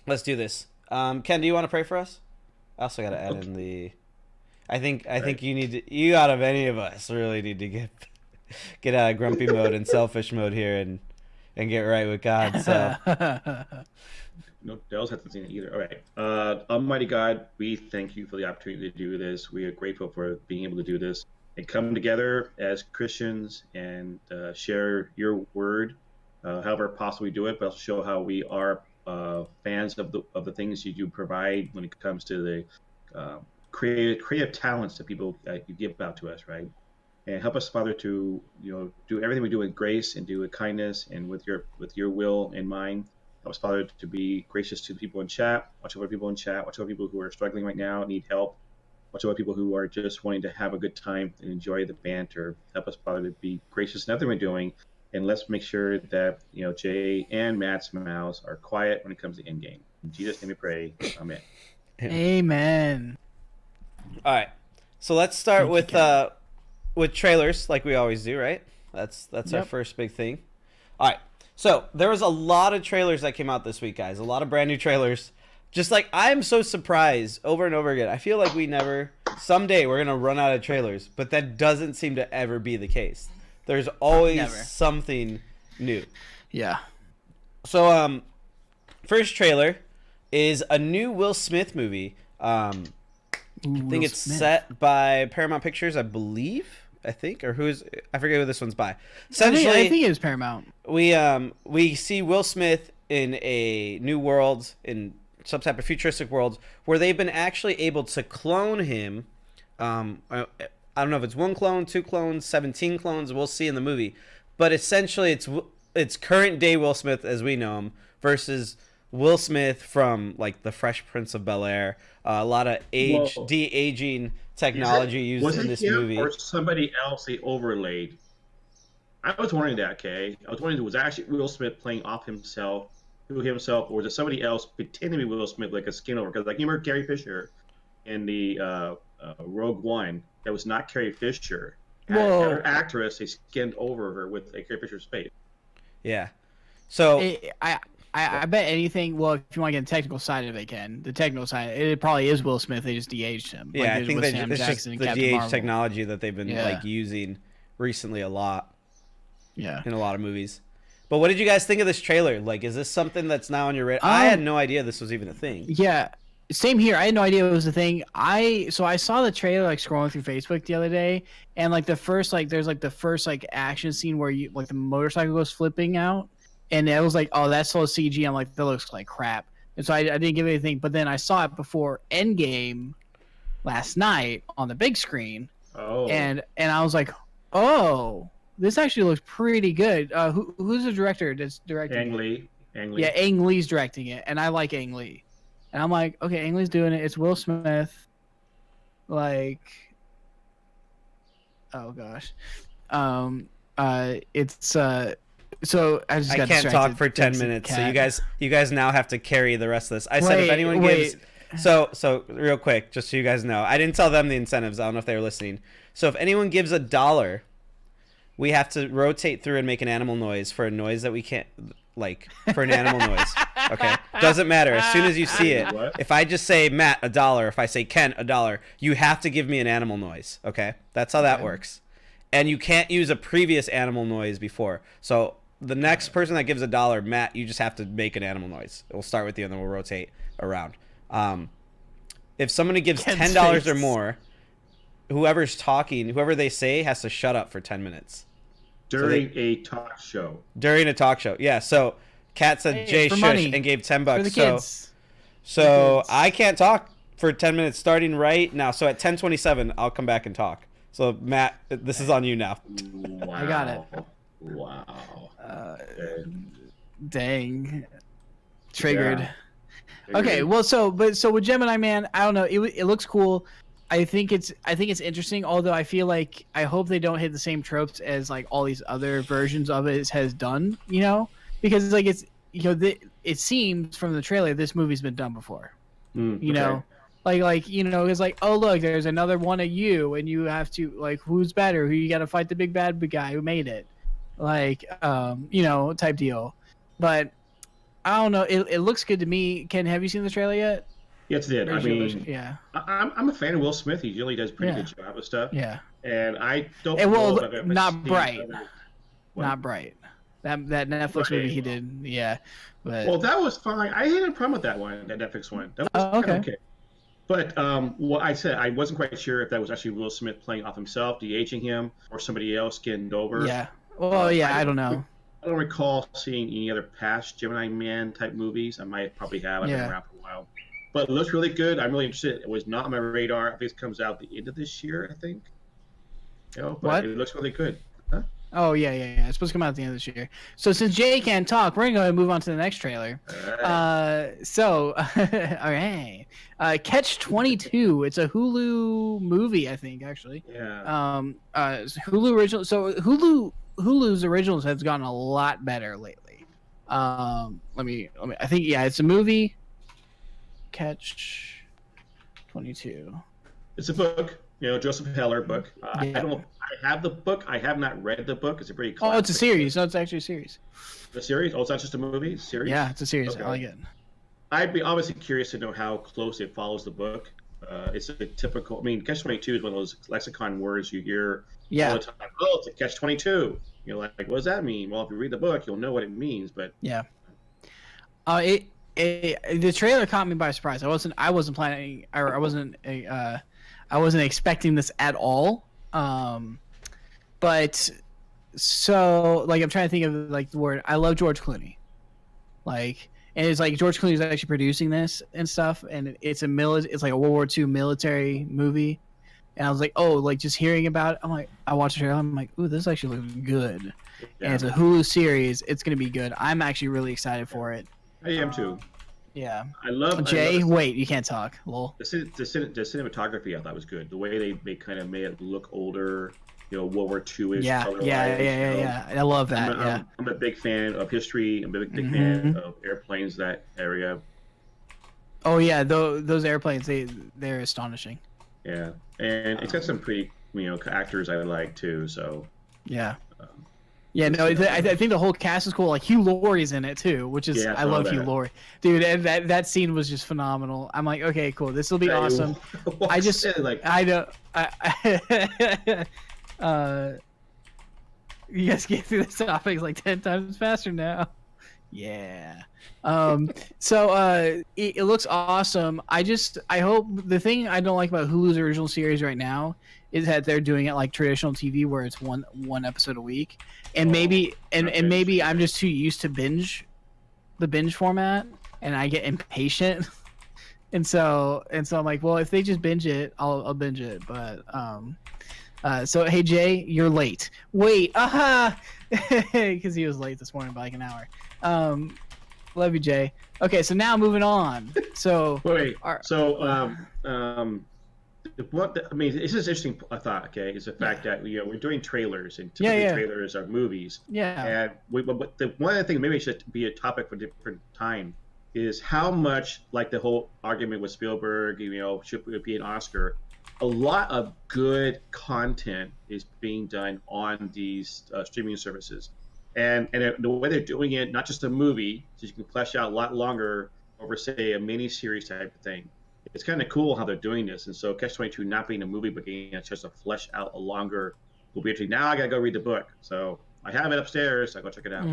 Let's do this. Ken, do you want to pray for us? I also got to add Okay. in the. I think Right. you need to. You out of any of us really need to get out of grumpy mode and selfish mode here and get right with God. So No, Dell's hasn't seen it either. All right. Almighty God, we thank you for the opportunity to do this. We are grateful for being able to do this and come together as Christians and share your word, however possible we do it, but also show how we are fans of the things you do provide when it comes to the creative talents that people that you give out to us, right? And help us, Father, to do everything we do with grace and do with kindness and with your will in mind. Help us, Father, to be gracious to the people in chat. Watch over people in chat. Watch over people who are struggling right now, need help. Watch over people who are just wanting to have a good time and enjoy the banter. Help us, Father, to be gracious in everything we're doing. And let's make sure that Jay and Matt's mouths are quiet when it comes to in game. In Jesus' name we pray. Amen. Amen. all right. So let's start Thank you, Ken. with trailers like we always do, right? That's our Yep. first big thing. All right. So there was a lot of trailers that came out this week, guys. A lot of brand new trailers. Just like I'm so surprised over and over again. I feel like we never someday we're gonna run out of trailers, but that doesn't seem to ever be the case. There's always Never. something new. Yeah. So first trailer is a new Will Smith movie. I think it's set by Paramount Pictures, I believe. I think, or I forget who this one's by. Essentially, I think it was Paramount. we see Will Smith in a new world, in some type of futuristic world, where they've been actually able to clone him. I don't know if it's one clone, two clones, 17 clones. We'll see in the movie, but essentially it's current day Will Smith as we know him versus Will Smith from like the Fresh Prince of Bel-Air. A lot of Whoa. de-aging technology used Was in it this him movie. or somebody else they overlaid? I was wondering that, Kay. I was wondering if it was actually Will Smith playing off himself, to himself, or was it somebody else pretending to be Will Smith, like a skin over? Because like you remember Carrie Fisher in the Rogue One, that was not Carrie Fisher. Had Whoa. her actress, they skinned over her with Carrie Fisher's face. Yeah. So I bet anything. Well, if you want to get the technical side of it, Ken, the technical side, it probably is Will Smith. They just de-aged him. yeah, like I they did think with that Sam it's just Jackson and the Captain DH Marvel. technology that they've been Yeah. like using recently a lot Yeah. in a lot of movies. But what did you guys think of this trailer? Like, is this something that's now on your radar? I had no idea this was even a thing. Yeah. Same here. I had no idea it was a thing. I saw the trailer like scrolling through Facebook the other day, and like there's like the first like action scene where you like the motorcycle goes flipping out, and it was like, oh, that's so CG. I'm like, that looks like crap, and so I didn't give it anything. But then I saw it before Endgame last night on the big screen, Oh, and I was like, oh, this actually looks pretty good. Who's the director that's directing Ang it? Lee. Ang Lee. Yeah, Ang Lee's directing it, and I like Ang Lee. And I'm like, okay, Ang Lee's doing it. It's Will Smith. Like, oh gosh, it's so I just I got can't distracted. talk for 10 There's a minutes, so cat. you guys now have to carry the rest of this. I said if anyone gives so real quick, just so you guys know, I didn't tell them the incentives. I don't know if they were listening. So if anyone gives $1, we have to rotate through and make an animal noise for a noise that we can't like for an animal noise. Okay, doesn't matter. As soon as you see it, What? if I just say Matt $1, if I say Ken $1, you have to give me an animal noise. Okay, that's how that works. And you can't use a previous animal noise before. So the next person that gives $1, Matt, you just have to make an animal noise. We'll start with you, and then we'll rotate around. If somebody gives Ken's $10 or face. more, whoever's talking, whoever they say, has to shut up for 10 minutes During a talk show. during a talk show. Yeah. So Kat said Hey, Jay for shush money. and gave $10. For the kids. So kids. I can't talk for 10 minutes starting right now. So at 10:27, I'll come back and talk. So Matt, this is on you now. Wow. I got it. Wow. Dang, triggered. Yeah. Okay, well, so with Gemini Man, I don't know. It looks cool. I think it's interesting. Although I feel like I hope they don't hit the same tropes as like all these other versions of it has done. You know, because like it's it seems from the trailer this movie's been done before. You know, like it's like, oh look, there's another one of you, and you have to like, who's better? Who you got to fight the big bad guy who made it, like type deal. But I don't know. It looks good to me. Ken, have you seen the trailer yet? Yes, it did. I mean, yeah, I'm a fan of Will Smith. He usually does a pretty Yeah. good job with stuff. yeah. And I don't And know well, if I've ever not seen Bright. other- What? Not Bright. That Netflix movie he did. Yeah, but Well, that was fine. I had a problem with that one, that Netflix one. That was Oh, okay. okay. But what I said, I wasn't quite sure if that was actually Will Smith playing off himself, de-aging him, or somebody else skinned over. yeah. Well, yeah. I don't know. I don't recall seeing any other past Gemini Man type movies. I might probably have. I've been Yeah. around for a while. But it looks really good. I'm really interested. It was not on my radar. I think it comes out the end of this year, I think. But What? it looks really good. Oh yeah. It's supposed to come out at the end of this year. So since Jay can't talk, we're gonna go ahead and move on to the next trailer. All right. All right. Catch 22. It's a Hulu movie, I think, actually. Yeah. Hulu original. So Hulu's originals has gotten a lot better lately. Let me. I think it's a movie. Catch 22. It's a book. Joseph Heller book. I Yeah. don't know. I have the book. I have not read the book. It's a pretty. Oh, it's a classic series. No, it's actually a series. The series? Oh, it's not just a movie. It's a series. Yeah, it's a series. Okay. I like it. I'd be obviously curious to know how close it follows the book. It's a typical. I mean, Catch 22 is one of those lexicon words you hear all Yeah. the time. Oh, it's a Catch 22. You're like, what does that mean? Well, if you read the book, you'll know what it means. But Yeah. The trailer caught me by surprise. I wasn't planning, or I wasn't expecting this at all. But so like I'm trying to think of like the word. I love George Clooney. Like, and it's like George Clooney's actually producing this and stuff, and it's like a World War II military movie. And I was like, oh, like just hearing about it, I'm like, I watched the trailer, I'm like, ooh, this actually looks good. yeah, And it's a Hulu series. It's gonna be good. I'm actually really excited for it. I am too. Yeah. I love Jay, I love wait, you can't talk. Lol. the cinematography. I thought was good. The way they kind of made it look older. World War II is Yeah. I love that. I'm a big fan of history. I'm a big Mm-hmm. fan of airplanes. That area. Oh yeah, those airplanes, they're astonishing. Yeah, and it's got some pretty actors I like too. So Yeah. Yeah, no, I think the whole cast is cool. Like Hugh Laurie's in it too, which is Yeah, I love Hugh that. Laurie, dude. And that scene was just phenomenal. I'm like, okay, cool, this will be awesome. I just, like I know, you guys get through the topics like 10 times faster now. Yeah. It looks awesome. I hope the thing I don't like about Hulu's original series right now is that they're doing it like traditional TV where it's one episode a week. And maybe I'm just too used to the binge format and I get impatient. And so I'm like, well, if they just binge it, I'll binge it. But so hey Jay, you're late. Wait, because he was late this morning by like an hour. Love you, Jay. Okay, so now moving on. So wait. Our- This is interesting. I thought, okay, is the fact that we're doing trailers, and typically trailers are movies. yeah, And one of the things maybe it should be a topic for a different time is how much, like the whole argument with Spielberg, should it be an Oscar? A lot of good content is being done on these streaming services, and the way they're doing it, not just a movie, so you can flesh out a lot longer over, say, a mini series type of thing. It's kind of cool how they're doing this, and so Catch 22 not being a movie, but getting a chance to flesh out a longer movie. Now I gotta go read the book, so I have it upstairs. I go check it out.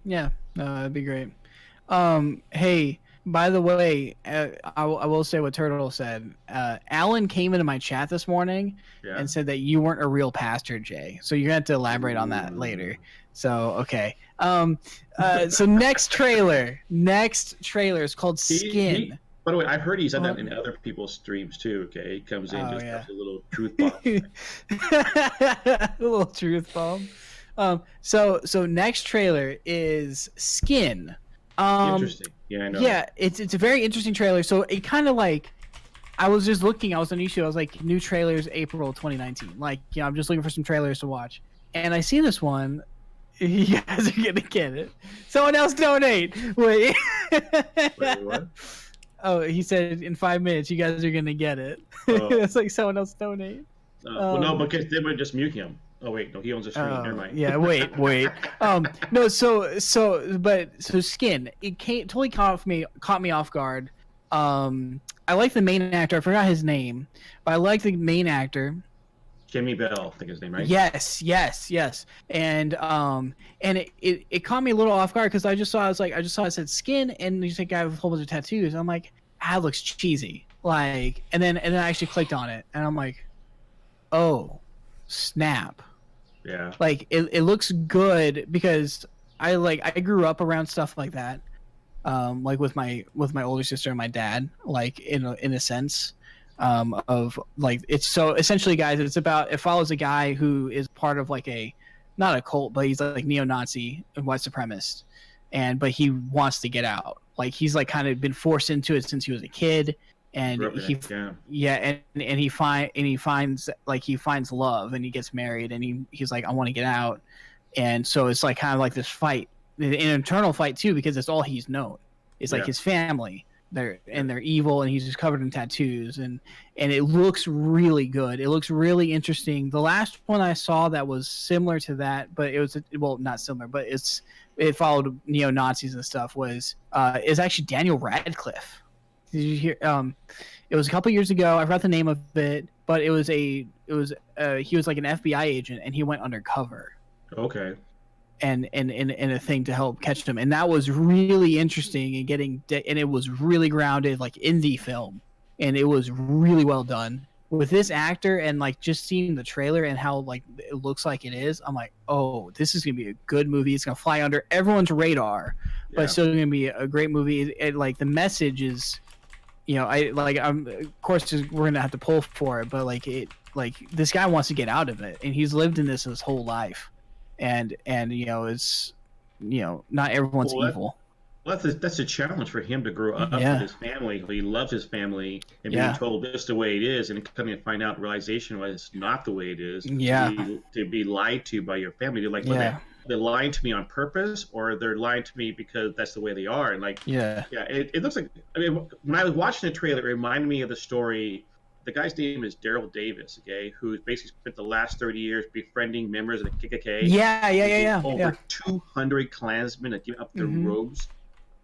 yeah, no, that'd be great. Hey, by the way, I will say what Turtle said. Alan came into my chat this morning Yeah. and said that you weren't a real pastor, Jay. So you're gonna have to elaborate on that later. So okay. So next trailer is called Skin. By the way, I've heard he's done that in other people's streams too. Okay, he comes in just drops a little truth bomb. A little truth bomb. So next trailer is Skin. Interesting. Yeah, I know. Yeah, it's a very interesting trailer. So it kind of like, I was just looking. I was on YouTube. I was like, new trailers April 2019. Like, I'm just looking for some trailers to watch, and I see this one. You guys are gonna get it. Someone else donate. Wait. Wait, what? Oh, he said in 5 minutes you guys are gonna get it. Oh. It's like someone else donate. Well, no, because they would just mute him. Oh wait, no, he owns a stream. Never mind. Yeah, wait. No, so Skin, it totally caught me off guard. I like the main actor. I forgot his name, but I like the main actor. Jimmy Bell, I think his name, right? Yes. And it caught me a little off guard because I just saw it said Skin, and he's a guy with a whole bunch of tattoos. I'm like, that looks cheesy. Like, and then I actually clicked on it, and I'm like, oh, snap. Yeah. Like it looks good because I grew up around stuff like that, like with my older sister and my dad, like in a sense, of like, it's so essentially, guys, it follows a guy who is part of like not a cult, but he's like neo-Nazi and white supremacist, but he wants to get out. Like he's like kind of been forced into it since he was a kid. And he finds love, and he gets married, and he's like, I want to get out. And so it's like kind of like this fight, an internal fight too, because it's all he's known. It's like his family, they're evil, and he's just covered in tattoos, and it looks really good. It looks really interesting. The last one I saw that was similar to that, but it was, well, not similar, but it followed neo-Nazis and stuff, is actually Daniel Radcliffe. Did you hear? It was a couple years ago. I forgot the name of it, but he was like an FBI agent, and he went undercover. Okay. And a thing to help catch them, and that was really interesting, and and it was really grounded, like indie film, and it was really well done with this actor, and like just seeing the trailer and how like it looks like it is. I'm like, oh, this is gonna be a good movie. It's gonna fly under everyone's radar, but it's still gonna be a great movie. Like the message is. Of course, we're gonna have to pull for it, but this guy wants to get out of it, and he's lived in this his whole life, and it's not everyone's evil. Well, that's a challenge for him to grow up with his family. He loves his family, and being told this is the way it is, and coming to find out realization was it's not the way it is. To be lied to by your family. They're like, they're lying to me on purpose, or they're lying to me because that's the way they are. And it looks like, I mean, when I was watching the trailer, it reminded me of the story. The guy's name is Daryl Davis, okay, who's basically spent the last 30 years befriending members of the KKK. Over 200 Klansmen that give up their robes.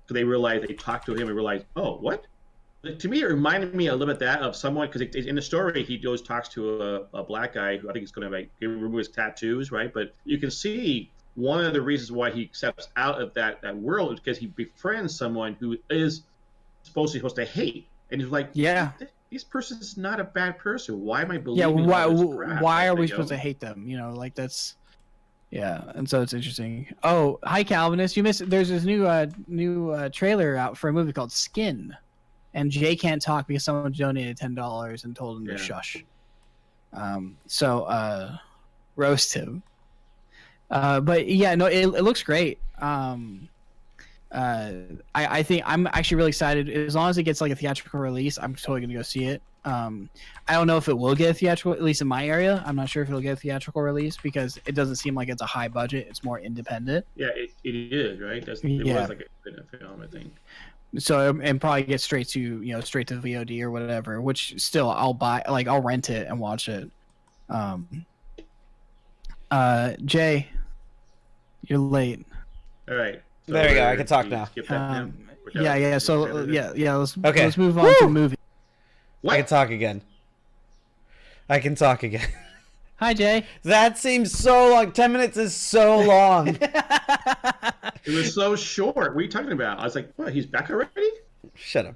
So they realized, they talked to him and realized, oh, what? To me, it reminded me a little bit of someone, because in the story, he goes talks to a black guy who I think is going to remove his tattoos, right? But you can see one of the reasons why he accepts out of that world is because he befriends someone who is supposed to hate, and he's like, this person's not a bad person. Why am I believing? Why are we supposed to hate them? That's. Yeah, and so it's interesting. Oh, hi Calvinist, you missed. There's this new trailer out for a movie called Skin, and Jay can't talk because someone donated $10 and told him to shush. Roast him. But yeah, no, it looks great. I think I'm actually really excited. As long as it gets like a theatrical release, I'm totally gonna go see it. I don't know if it will get a theatrical, at least in my area. I'm not sure if it'll get a theatrical release because it doesn't seem like it's a high budget. It's more independent. Yeah, it is, right? It was like a film, I think. So, and probably get straight to VOD or whatever, which still I'll buy, like I'll rent it and watch it. Jay, you're late. All right. So there you go. I can talk now. Yeah. So let's move on to the movie. What? I can talk again. Hi, Jay. That seems so long. 10 minutes is so long. It was so short. What are you talking about? I was like, what, he's back already? Shut up.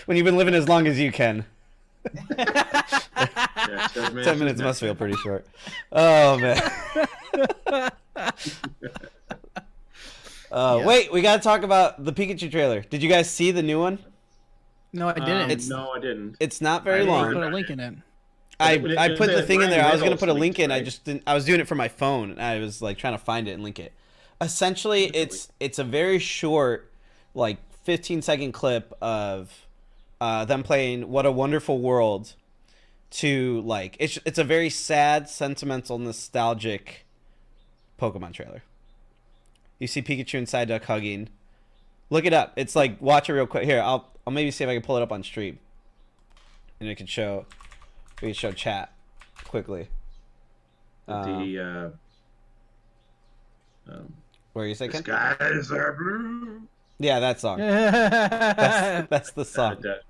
When you've been living as long as you can. 10 minutes must feel pretty short. Oh, man. Wait, we got to talk about the Pikachu trailer. Did you guys see the new one? No, I didn't. No, I didn't. It's not very long. Put a link in it. I put the thing in there. I was going to put a link in. Right? I just didn't. I was doing it from my phone. And I was like trying to find it and link it. Essentially, it's a very short, like 15-second clip of them playing "What a Wonderful World" to like it's a very sad, sentimental, nostalgic Pokemon trailer. You see Pikachu and Psyduck hugging. Look it up. It's like, watch it real quick. Here, I'll maybe see if I can pull it up on stream, and we can show chat quickly. The Where you say, the Ken? skies are blue. Yeah, that song. That's the song. That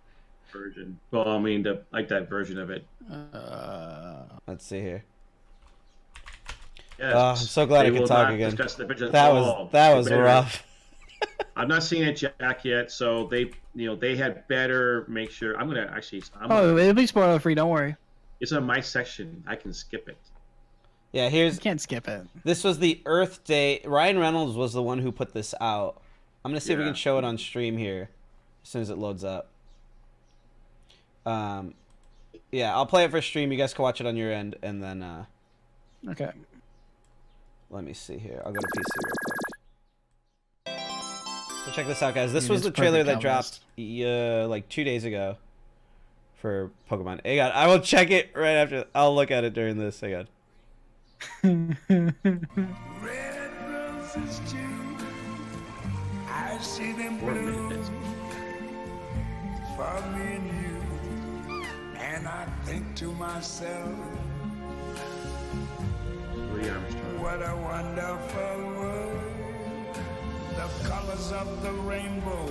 version. Well, I mean, like that version of it. Let's see here. Yes. I'm so glad they I could will talk not again. discuss the bitch at That all. was that They was better- rough. I've not seen it, Jack, yet. So they had better make sure. I'm gonna actually. Oh, it'll be spoiler free. Don't worry. It's on my section. I can skip it. Yeah, You can't skip it. this was the Earth Day. Ryan Reynolds was the one who put this out. I'm gonna see if we Yeah. can show it on stream here, as soon as it loads up. Yeah, I'll play it for stream. You guys can watch it on your end, and then Okay. let me see here. I'll go to PC real quick. So check this out, guys. This Dude, was it's the trailer perfect that dropped like 2 days ago for Pokemon. Hang on, I will check it right after. I'll look at it during this. Hang on. Red roses too. I see them bloom for me and you. And I think to myself, Louis Armstrong. what a wonderful world. The colors of the rainbow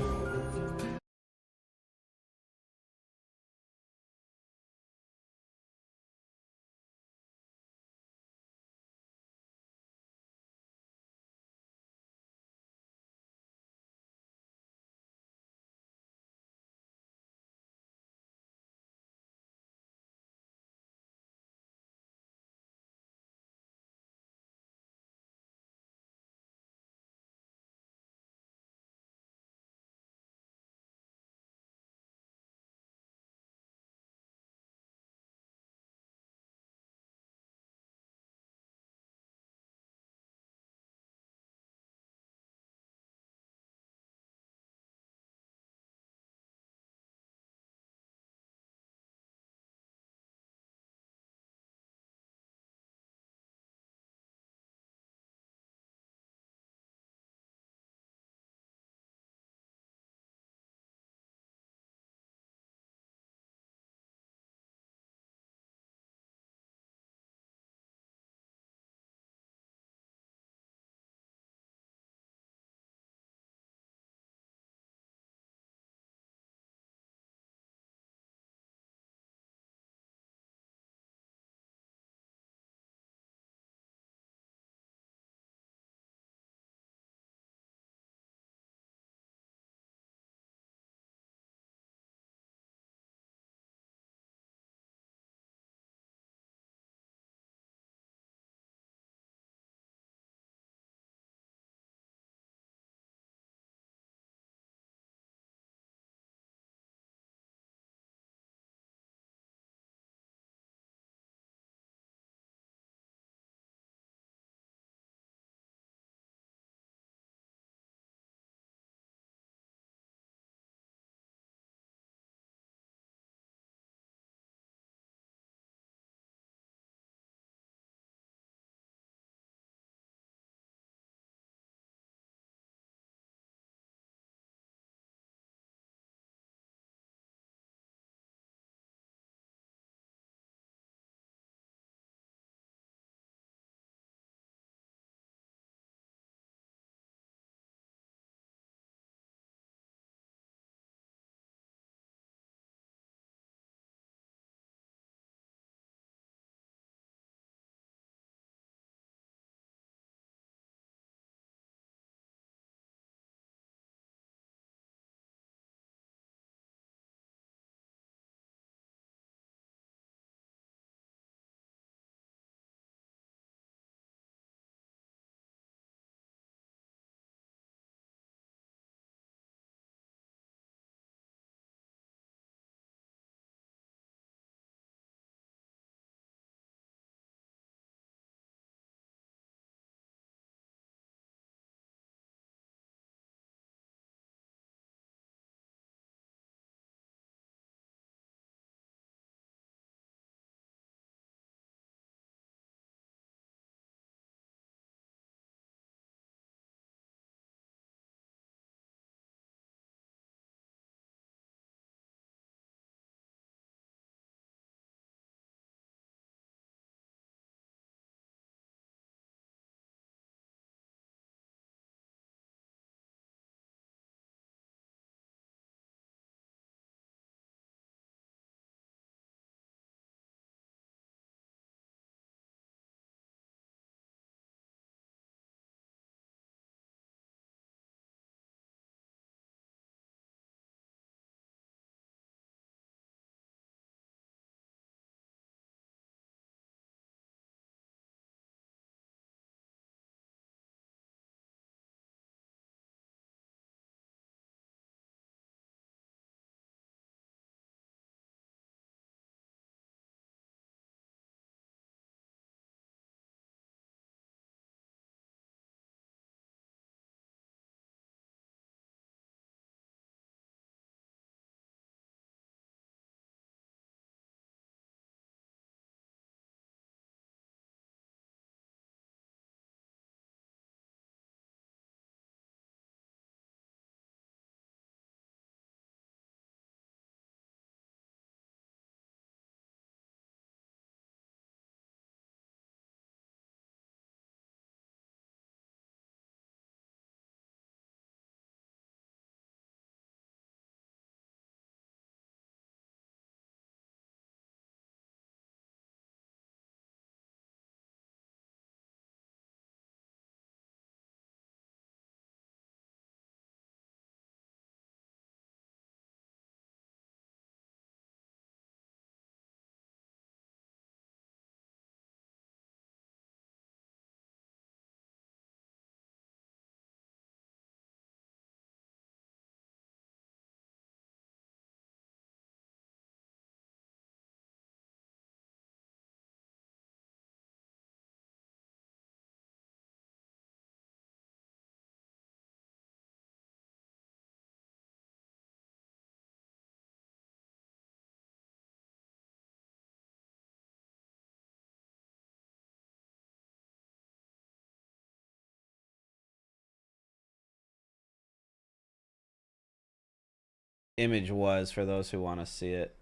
image was for those who want to see it.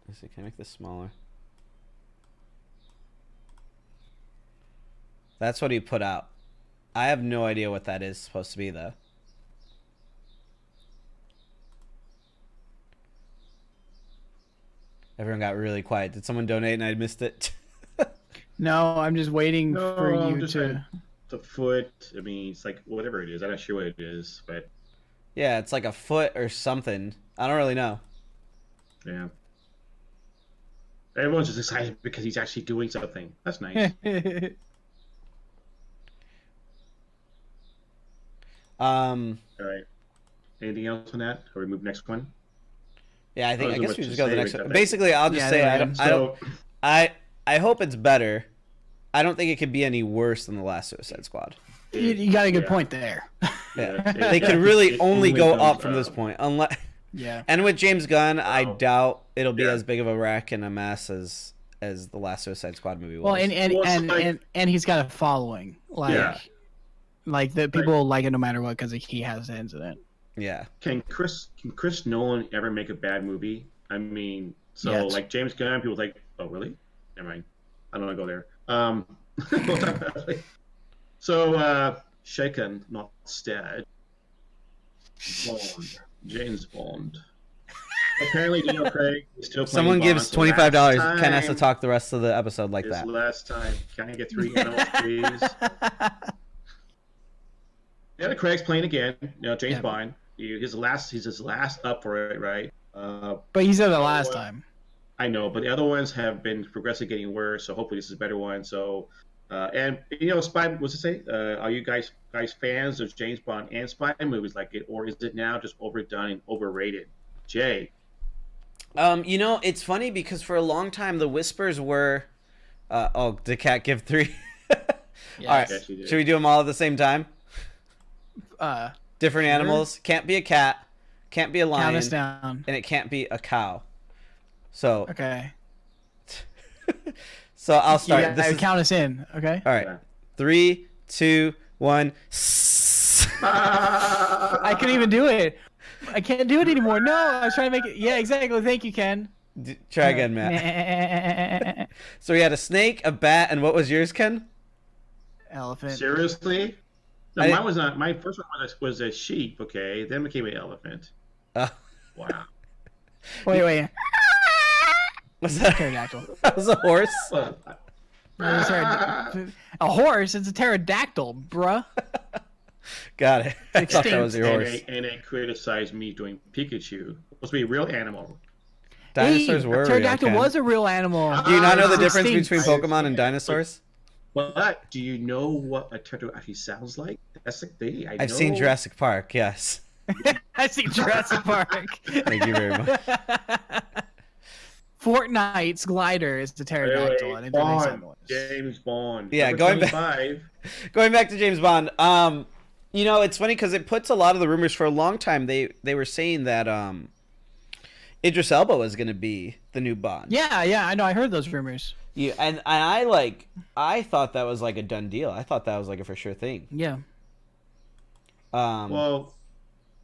Let's see, can I make this smaller? That's what he put out. I have no idea what that is supposed to be, though. Everyone got really quiet. Did someone donate and I missed it? No, I'm just waiting No, for I'm you just to. saying, the foot. I mean, it's like whatever it is. I'm not sure what it is, but Yeah, it's like a foot or something. I don't really know. yeah. Everyone's just excited because he's actually doing something. That's nice. All right. Anything else on that? Or we move next one? Yeah, I Wasn't guess much we to just go to the say next with one. that. Basically, I'll just Yeah, say there I we don't, go. I don't, I hope it's better. I don't think it could be any worse than the last Suicide Squad. You got a good Yeah. point there. Yeah, they could really It only go goes up from this point, unless. Yeah. And with James Gunn, I Wow. doubt it'll be Yeah. as big of a wreck and a mess as the last Suicide Squad movie was. Well, and Well, it's and, like- and he's got a following. Like, Yeah. like the people like it no matter what because he has the incident. yeah, Can Chris Nolan ever make a bad movie? I mean, so Yes. like James Gunn, people think, oh really? Never mind. I don't want to go there. So shaken, not stirred. Bond, James Bond. Apparently, Daniel Craig is still playing someone Bond, gives so $25. last Ken has to time talk the rest of the episode like is that. last time. Can I get 3 animals, please? Daniel Craig's playing again. You know, James Yeah. Bond. He's his last up for it, right? But he said it last time. I know, but the other ones have been progressively getting worse. So hopefully this is a better one. So, and you know, spy. What's it say? Are you guys fans of James Bond and spy movies like it, or is it now just overdone and overrated? Jay, You know, it's funny because for a long time the whispers were, oh, did Cat give 3? All right, Yes, you did. should we do them all at the same time? Different Sure. animals. Can't be a cat. Can't be a lion. Count us down. And it can't be a cow. So, Okay. so I'll You start. gotta This is, count us in. Okay. all right. Yeah. 3, 2, 1. I couldn't even do it. I can't do it anymore. No, I was trying to make it. Yeah, exactly. Thank you, Ken. Try again, Matt. So we had a snake, a bat, and what was yours, Ken? Elephant. Seriously? No, I- mine was not. My first one was a sheep. Okay, then became an elephant. Wow. Wait. Was that, Pterodactyl. that was a horse? Well, It's a horse. It's a pterodactyl, bruh. Got it. I thought that extinct. was your horse. and they criticized me doing Pikachu. Supposed to be a real animal. Dinosaurs Hey, were a pterodactyl real, Ken. was a real animal. Do you not know the It's difference extinct. between Pokemon and dinosaurs? But do you know what a turtle actually sounds like? That's the thing. I've seen Jurassic Park, yes. I see Jurassic Park. Thank you very much. Fortnite's glider is the pterodactyl. I didn't think Bond, something was. James Bond. Yeah, Number going back- 25. Going back to James Bond, you know, it's funny because it puts a lot of the rumors for a long time. They were saying that Idris Elba was going to be the new Bond. Yeah, I know. I heard those rumors. Yeah, and I thought that was like a done deal. I thought that was like a for sure thing. Yeah. Well,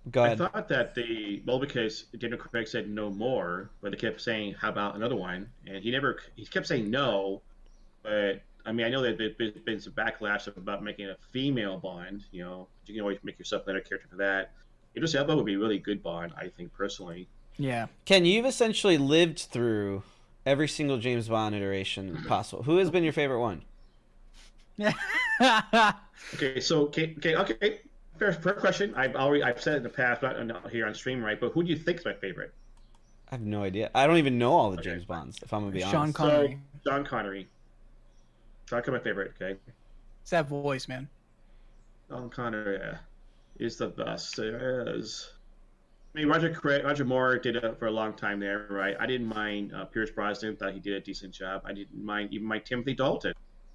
Go I ahead. thought that because Daniel Craig said no more, but they kept saying, how about another one? And he kept saying no, but I mean, I know that there's been some backlash about making a female Bond, you know, you can always make yourself another character for that. Idris Elba would be a really good Bond, I think, personally. Yeah. Ken, you've essentially lived through every single James Bond iteration possible. Who has been your favorite one? Okay, so, okay. Fair question. I've said it in the past, not here on stream, right? But who do you think is my favorite? I have no idea. I don't even know all the Okay. James Bonds, if I'm going to be Sean honest. Connery. So, Sean Connery. Sean Connery, my favorite, okay? It's that voice, man. Sean Connery is the best there is. I mean, Roger Moore did it for a long time there, right? I didn't mind Pierce Brosnan; thought he did a decent job. I didn't mind even my Timothy Dalton.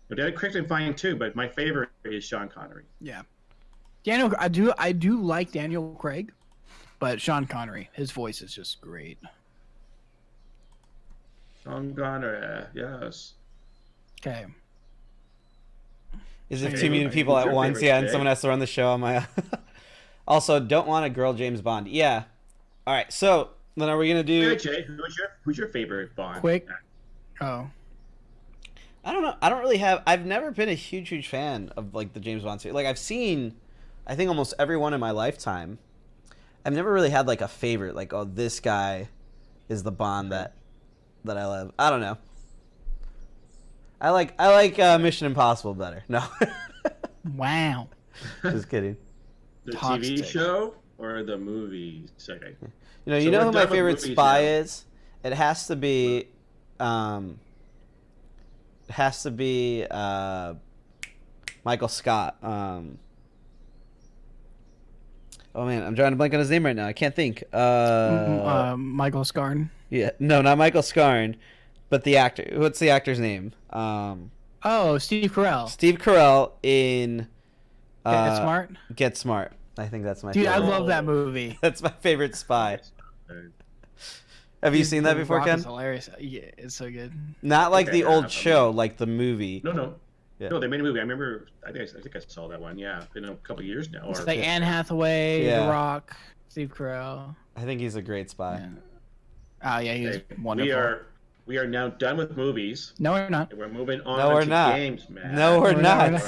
But Daniel Craig's been fine too, but my favorite is Sean Connery. Yeah. I do like Daniel Craig, but Sean Connery, his voice is just great. Sean Connery, yes. Okay. Is it Okay, too many who's people at your once? favorite, Yeah, and Jay? someone has to run the show on my. Also, don't want a girl James Bond. Yeah, All right, so then are we gonna do? Hey, Jay, who's your favorite Bond? Quick. Oh, I don't know. I don't really have. I've never been a huge fan of like the James Bond series. Like I've seen, I think almost every one in my lifetime. I've never really had like a favorite. Like, oh, this guy is the Bond that I love. I don't know. I like Mission Impossible better. No, wow. just kidding. The Toxic. TV show or the movies? Okay. You So know we're who my done with favorite movies spy now. is? It has to be, Michael Scott. Oh man, I'm trying to blank on his name right now. I can't think. Michael Scarn. Yeah, no, not Michael Scarn, but the actor. What's the actor's name? Oh, Steve Carell. Steve Carell in Get Smart. Get Smart. I think that's my Dude, I favorite. love that movie. That's my favorite spy. Have you seen that before, Rock Ken? is hilarious. Yeah, it's so good. Not like Okay, the yeah, old I've show, like the movie. No. Yeah. No, they made a movie. I remember. I think I saw that one. Yeah, been a couple of years now. It's Or, like Anne Hathaway, Yeah. The Rock, Steve Carell. I think he's a great spy. Yeah. Oh yeah, he was Okay, wonderful. we are now done with movies. No, we're not. And we're moving on No, we're to not. games, man. No, we're not.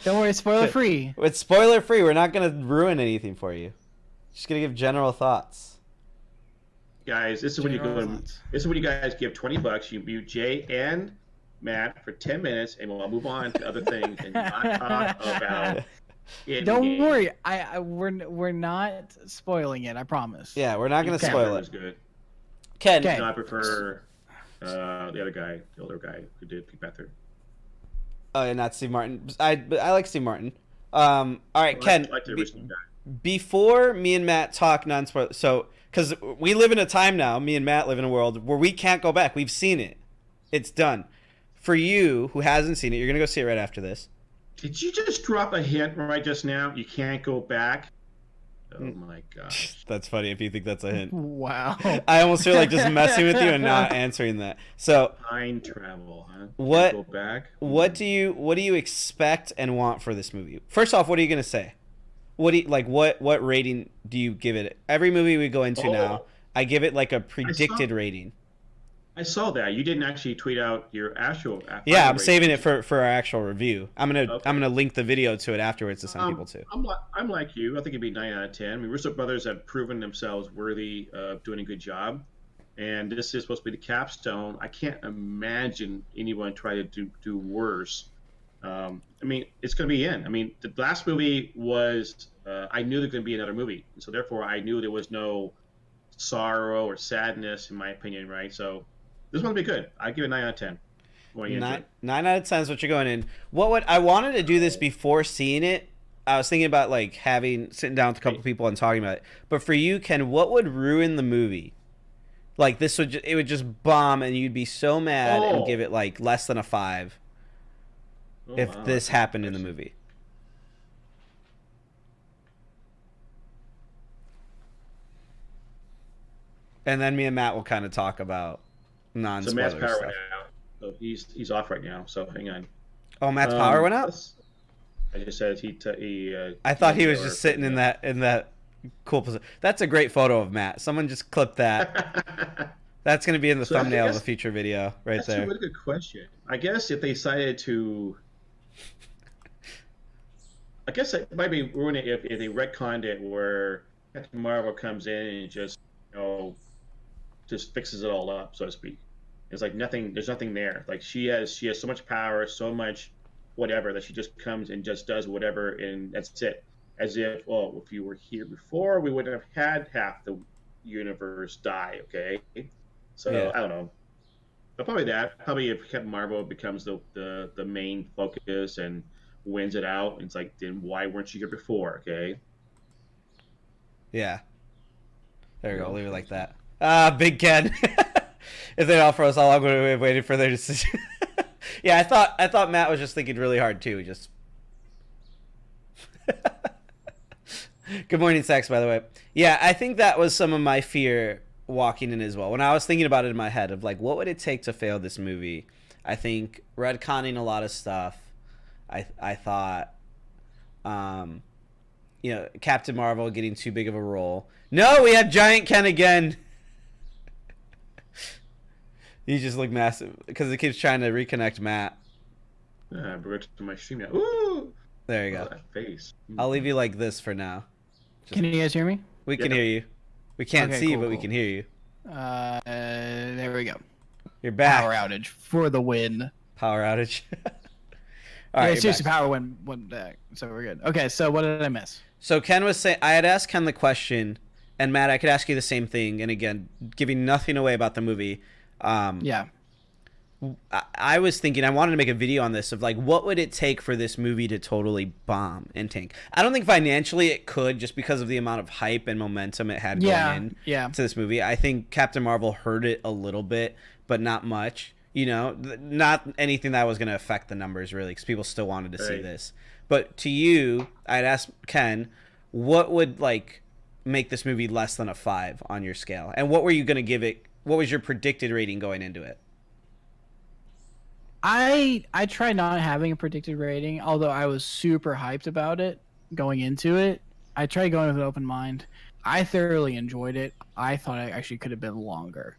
Don't worry, spoiler free. It's spoiler free. We're not gonna ruin anything for you. Just gonna give general thoughts. Guys, this is when you go. This is when you guys give $20. You mute Jay and Matt for 10 minutes, and we'll move on to other things and not talk about. Don't worry, we're not spoiling it. I promise. Yeah, we're not gonna Okay. spoil Was it. good. Ken, Okay. No, I prefer the other guy, the older guy who did Pink Panther. oh, and not Steve Martin. But I like Steve Martin. All right, Ken. I like the original guy. Before me and Matt talk non-spoiler, so because we live in a time now, me and Matt live in a world where we can't go back. We've seen it. It's done. For you who hasn't seen it, you're gonna go see it right after this. Did you just drop a hint right just now? You can't go back. Oh my gosh! That's funny if you think that's a hint. Wow. I almost feel like just messing with you and not answering that. So, Time travel, huh? What- Can't go back. what do you expect and want for this movie? First off, what are you gonna say? What do you like? What rating do you give it? Every movie we go into now, I give it like a predicted rating. I saw that. You didn't actually tweet out your actual. Yeah, I'm rating. saving it for our actual review. I'm Okay. gonna link the video to it afterwards to some people too. I'm like you. I think it'd be 9 out of 10. I mean, Russo brothers have proven themselves worthy of doing a good job, and this is supposed to be the capstone. I can't imagine anyone try to do worse. I mean, it's going to be in. I mean, the last movie was. I knew there was going to be another movie, and so therefore I knew there was no sorrow or sadness, in my opinion. Right. So this one will be good. I give it 9 out of 10. Going into it. 9 out of 10 is what you're going in. I wanted to do this before seeing it. I was thinking about like sitting down with a couple people and talking about it. But for you, Ken, what would ruin the movie? Like it would just bomb, and you'd be so mad and give it like less than a 5 if wow, this that's happened in the impressive. movie. And then me and Matt will kind of talk about So non-spoiler Matt's power stuff. went out. So he's off right now. So hang on. Oh, Matt's power went out? I just said he. I thought he was just sitting in that cool position. That's a great photo of Matt. Someone just clip that. That's going to be in the So I thumbnail of guess the feature video right That's there. a really good question. I guess if they decided to, I guess it might be ruin it if they retconned it where Captain Marvel comes in and just just fixes it all up, so to speak. It's like nothing. There's nothing there. Like she has so much power, so much whatever that she just comes and just does whatever, and that's it. As if, oh, if you were here before, we wouldn't have had half the universe die. Okay, so Yeah. I don't know. But probably that. Probably if Captain Marvel becomes the main focus and wins it out, it's like, then why weren't you here before? Okay. Yeah. There we go. Leave it like that. Big Ken. If they offer us, how long would we have waited for their decision? Yeah, I thought Matt was just thinking really hard too. Just. Good morning, Sax. By the way, yeah, I think that was some of my fear walking in as well. When I was thinking about it in my head of like, what would it take to fail this movie? I think retconning a lot of stuff. I thought, Captain Marvel getting too big of a role. No, we have Giant Ken again. He just looked massive because it keeps trying to reconnect Matt. I brought to my stream now. Ooh, there you go. That face. I'll leave you like this for now. Can you guys hear me? We can hear you. We can't see you, but we can hear you. There we go. You're back. Power outage for the win. Power outage. All right, seriously, power went back, so we're good. Okay, so what did I miss? So Ken was saying, I had asked Ken the question, and Matt, I could ask you the same thing, and again, giving nothing away about the movie. Yeah. I was thinking I wanted to make a video on this of like what would it take for this movie to totally bomb and tank. I don't think financially it could just because of the amount of hype and momentum it had going in to this movie. I think Captain Marvel hurt it a little bit, but not much. Not anything that was going to affect the numbers really because people still wanted to see this. But to you, I'd ask Ken, what would like make this movie less than a 5 on your scale? And what were you going to give it? What was your predicted rating going into it? I tried not having a predicted rating, although I was super hyped about it going into it. I tried going with an open mind. I thoroughly enjoyed it. I thought it actually could have been longer.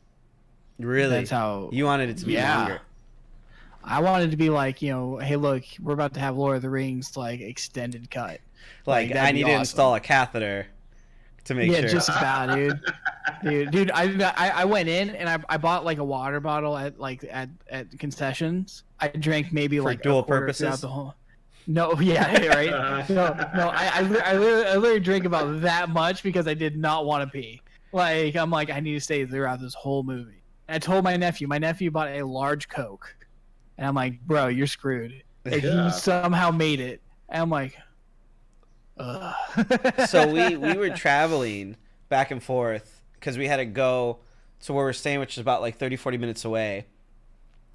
Really? That's how you wanted it to be longer. I wanted to be like, hey, look, we're about to have Lord of the Rings like extended cut. Like I need to install a catheter to make sure. Yeah, just about, dude. I went in and I bought like a water bottle at concessions. I drank maybe for like dual a quarter purposes. throughout the whole. No, yeah, right. No. I literally drank about that much because I did not want to pee. Like I'm like I need to stay throughout this whole movie. And I told my nephew. My nephew bought a large Coke, and I'm like, bro, you're screwed. And he somehow made it. And I'm like, ugh. So we were traveling back and forth because we had to go to where we're staying, which is about like 30-40 minutes away.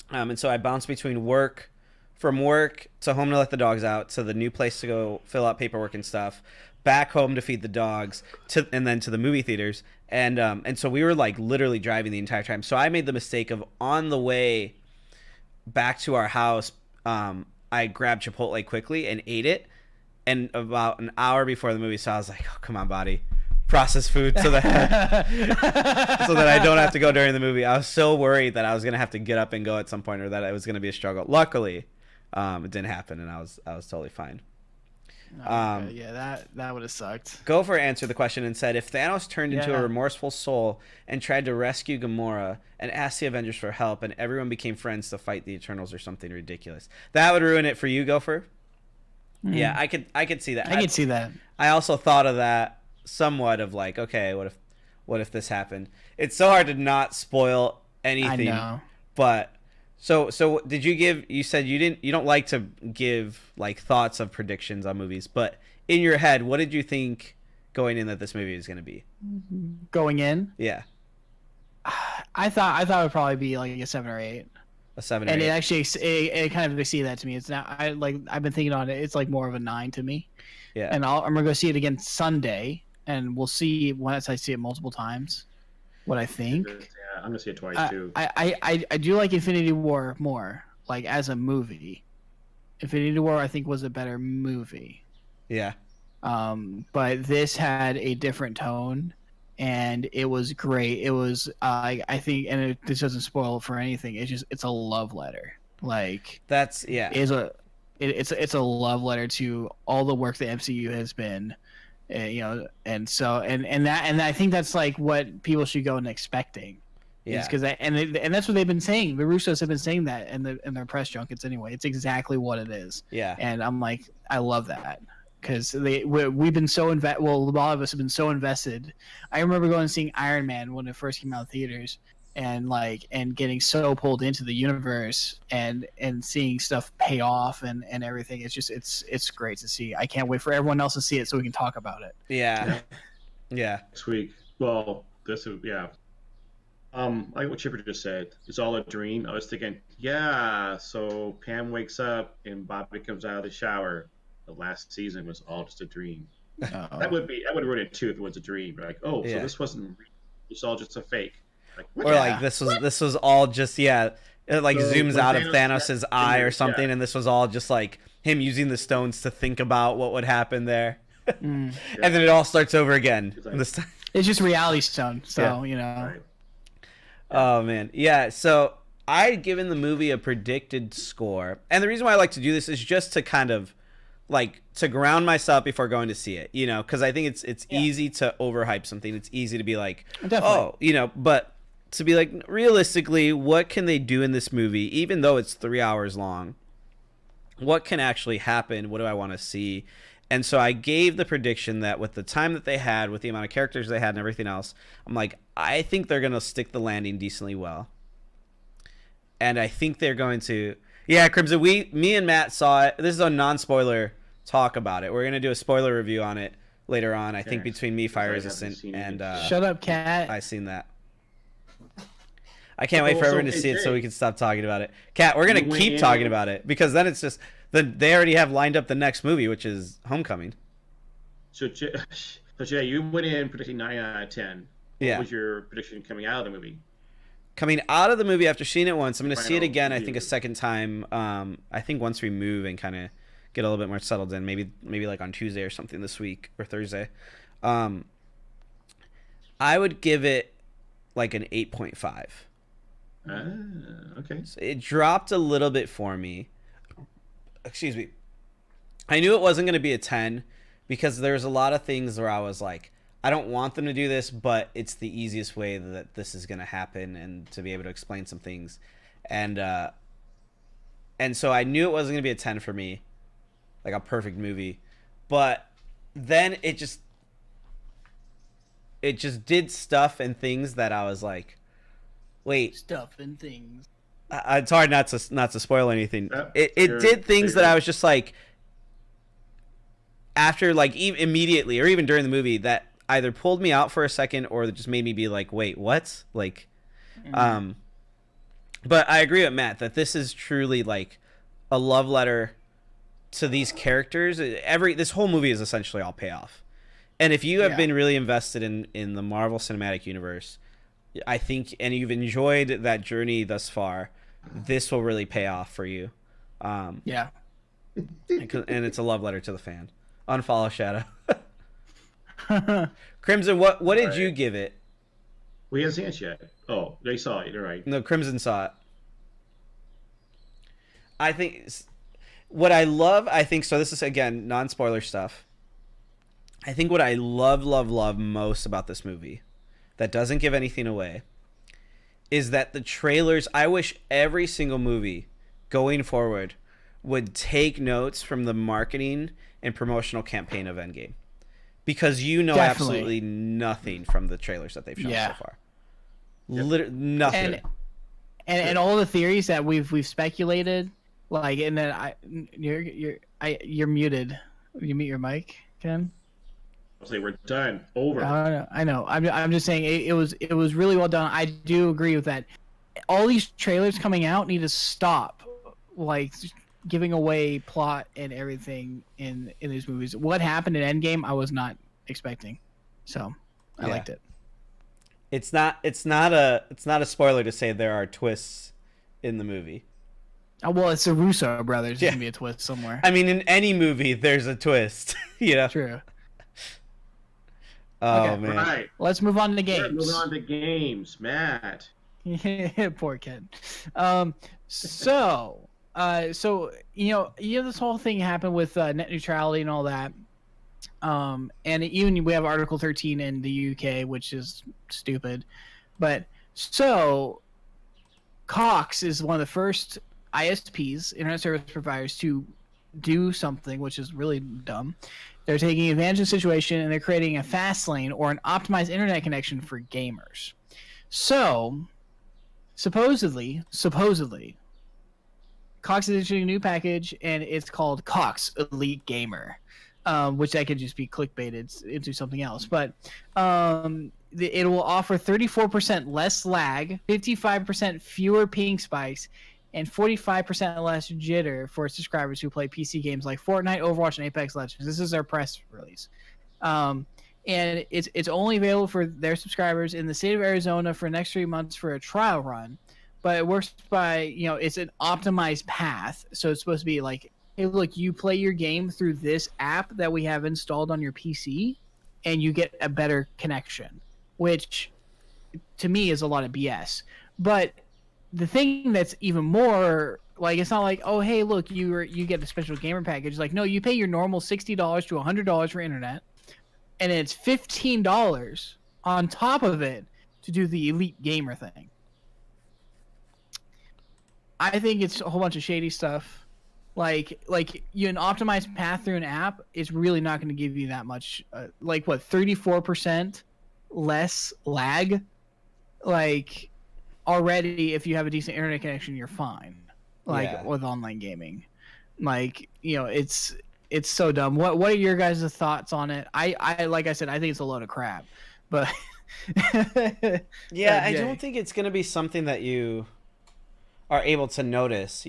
And so I bounced between from work to home to let the dogs out, to the new place to go fill out paperwork and stuff, back home to feed the dogs, and then to the movie theaters. And so we were like literally driving the entire time. So I made the mistake of on the way back to our house, I grabbed Chipotle quickly and ate it. And about an hour before the movie, so I was like, "Oh, come on, body, processed food," so that I don't have to go during the movie. I was so worried that I was gonna have to get up and go at some point, or that it was gonna be a struggle. Luckily, it didn't happen, and I was totally fine. Yeah, that would have sucked. Gopher answered the question and said, if Thanos turned into a remorseful soul and tried to rescue Gamora and asked the Avengers for help, and everyone became friends to fight the Eternals or something ridiculous, that would ruin it for you, Gopher. Yeah, I could see that. I could see that. I also thought of that somewhat of like, okay, what if this happened? It's so hard to not spoil anything. I know. But so did you give? You said you don't like to give like thoughts of predictions on movies, but in your head, what did you think going in that this movie was going to be? Going in? Yeah. I thought it would probably be like a 7 or 8. A 7 or 8. And it actually it kind of exceeded that to me. It's now I've been thinking on it. It's like more of a 9 to me. Yeah. And I'm gonna go see it again Sunday, and we'll see once I see it multiple times what I think. Yeah, I'm gonna see it twice too. I do like Infinity War more, like as a movie. Infinity War I think was a better movie. Yeah. But this had a different tone. And it was great. It was, I think, and this doesn't spoil for anything. It's a love letter. Like that's it's a love letter to all the work the MCU has been, and so and I think that's like what people should go and expecting. Yeah. Because and that's what they've been saying. The Russos have been saying that in their press junkets anyway. It's exactly what it is. Yeah. And I'm like, I love that. Because we've been so a lot of us have been so invested. I remember going and seeing Iron Man when it first came out in theaters, and getting so pulled into the universe and seeing stuff pay off and everything. It's great to see. I can't wait for everyone else to see it so we can talk about it. Yeah. Next week. Well, this is like what Chipper just said. It's all a dream. I was thinking, so Pam wakes up and Bobby comes out of the shower. The last season was all just a dream. I would ruin it too if it was a dream. Like, so this wasn't real. It's all just a fake. Like, or like this was all just it like zooms out of Thanos' eye or something, and this was all just like him using the stones to think about what would happen there. And then it all starts over again. It's like- This time. It's just Reality Stone, so Yeah. you know. Right. Oh man, yeah. So I had given the movie a predicted score, and the reason why I like to do this is just to kind of like to ground myself before going to see it, you know, because I think it's easy to overhype something. It's easy to be like, Definitely. oh, you know, but to be like realistically, what can they do in this movie, even though it's 3 hours long? What can actually happen? What do I want to see? And so I gave the prediction that with the time that they had, with the amount of characters they had and everything else, I'm like, I think they're going to stick the landing decently well. And I think they're going to... Yeah, Crimson, me and Matt saw it. This is a non-spoiler talk about it. We're going to do a spoiler review on it later on, I think, between me, Fire I haven't Resistant, seen it and... yet. Shut up, cat. I seen that. I can't wait for Well, so everyone to see it so AJ, we can stop talking about it. Kat, we're going you to keep went talking in- about it because then it's just... They already have lined up the next movie, which is Homecoming. So Jay, you went in predicting 9 out of 10. What Yeah. was your prediction coming out of the movie? Coming out of the movie after seeing it once, I'm going to see it Final again, I think, a review. second time. I think once we move and kind of get a little bit more settled in, maybe like on Tuesday or something this week, or Thursday. I would give it like an 8.5. Okay. So it dropped a little bit for me. Excuse me. I knew it wasn't going to be a 10 because there's a lot of things where I was like, I don't want them to do this, but it's the easiest way that this is going to happen and to be able to explain some things. And so I knew it wasn't going to be a 10 for me, like a perfect movie. But then it just did stuff and things that I was like, wait, Stuff and things. it's hard not to spoil anything. Yep, It sure, did things sure. that I was just like, after like immediately or even during the movie, that either pulled me out for a second or that just made me be like, wait, what? Like, but I agree with Matt that this is truly like a love letter to these characters. This whole movie is essentially all payoff. And if you have Yeah. been really invested in the Marvel Cinematic Universe, I think, and you've enjoyed that journey thus far, this will really pay off for you. Yeah. And it's a love letter to the fan. Unfollow Shadow. Crimson, what did Alright. you give it? We haven't seen it yet. Oh, they saw it. You're right. No, Crimson saw it. I think what I love, so this is again non-spoiler stuff. I think what I love most about this movie that doesn't give anything away is that the trailers, I wish every single movie going forward would take notes from the marketing and promotional campaign of Endgame. Because you know Definitely. absolutely nothing from the trailers that they've shown Yeah. so far. Nothing. And all the theories that we've speculated, like, and then you're muted. You mute your mic, Ken. I'll say we're done. Over. I know. I'm just saying it was really well done. I do agree with that. All these trailers coming out need to stop, like, giving away plot and everything in these movies. What happened in Endgame, I was not expecting, so I Yeah. liked it. It's not a spoiler to say there are twists in the movie. Well, it's the Russo brothers. There's Yeah. gonna be a twist somewhere. I mean, in any movie, there's a twist. You know. True. Oh Okay. man. Right. Let's move on to We're games. moving on to games. Matt. Poor Ken. So you know this whole thing happened with net neutrality and all that. And even we have Article 13 in the UK, which is stupid. But so Cox is one of the first ISPs, internet service providers, to do something which is really dumb. They're taking advantage of the situation and they're creating a fast lane or an optimized internet connection for gamers. So supposedly, Cox is issuing a new package and it's called Cox Elite Gamer. Which that could just be clickbaited into something else. But it will offer 34% less lag, 55% fewer ping spikes, and 45% less jitter for subscribers who play PC games like Fortnite, Overwatch, and Apex Legends. This is their press release. And it's only available for their subscribers in the state of Arizona for the next 3 months for a trial run. But it works by, it's an optimized path. So it's supposed to be like, hey, look, you play your game through this app that we have installed on your PC, and you get a better connection, which to me is a lot of BS. But the thing that's even more like, it's not like, oh, hey, look, you get a special gamer package. Like, no, you pay your normal $60 to $100 for internet, and it's $15 on top of it to do the elite gamer thing. I think it's a whole bunch of shady stuff. Like you an optimized path through an app is really not going to give you that much. 34% less lag. Like, already, if you have a decent internet connection, you're fine. With online gaming, it's so dumb. What are your guys' thoughts on it? I like I said, I think it's a load of crap. But yeah, I don't think it's going to be something that you are able to notice,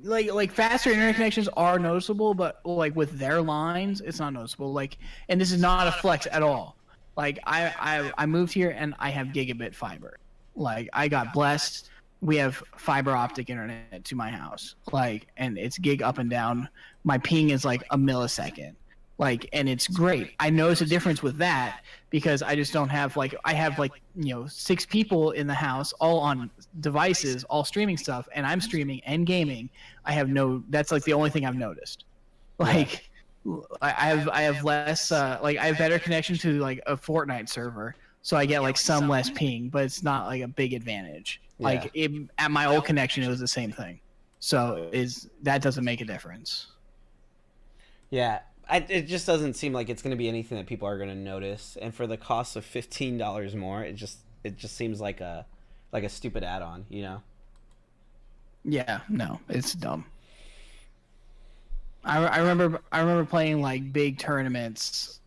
Like faster internet connections are noticeable, but like with their lines, it's not noticeable. Like, and this is not a flex at all. Like I moved here and I have gigabit fiber. Like, I got blessed. We have fiber optic internet to my house. Like, and it's gig up and down. My ping is like a millisecond. Like, and it's great. I notice a difference with that because I just don't have I have 6 people in the house, all on devices, all streaming stuff, and I'm streaming and gaming. That's like the only thing I've noticed. Like, I have less I have better connection to like a Fortnite server, so I get some less ping, but it's not like a big advantage. Yeah. At my old connection, it was the same thing. So that doesn't make a difference. Yeah, it just doesn't seem like it's going to be anything that people are going to notice. And for the cost of $15 more, it just seems like a stupid add-on, Yeah, no, it's dumb. I remember playing big tournaments,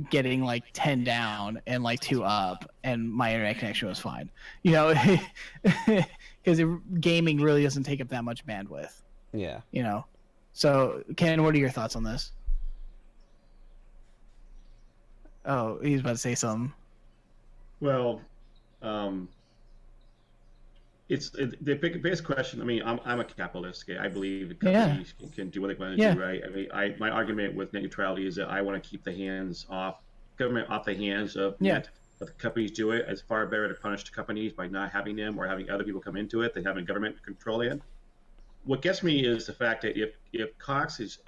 getting 10 down and 2 up, and my internet connection was fine. Because gaming really doesn't take up that much bandwidth. Yeah. So, Ken, what are your thoughts on this? Oh, he's about to say something. Well, it's the biggest question. I mean, I'm a capitalist. Okay? I believe the companies can do what they want to do, right? I mean, my argument with net neutrality is that I want to keep the government off the hands of net. But the companies do it. It's far better to punish the companies by not having them or having other people come into it than having government control it. What gets me is the fact that if Cox is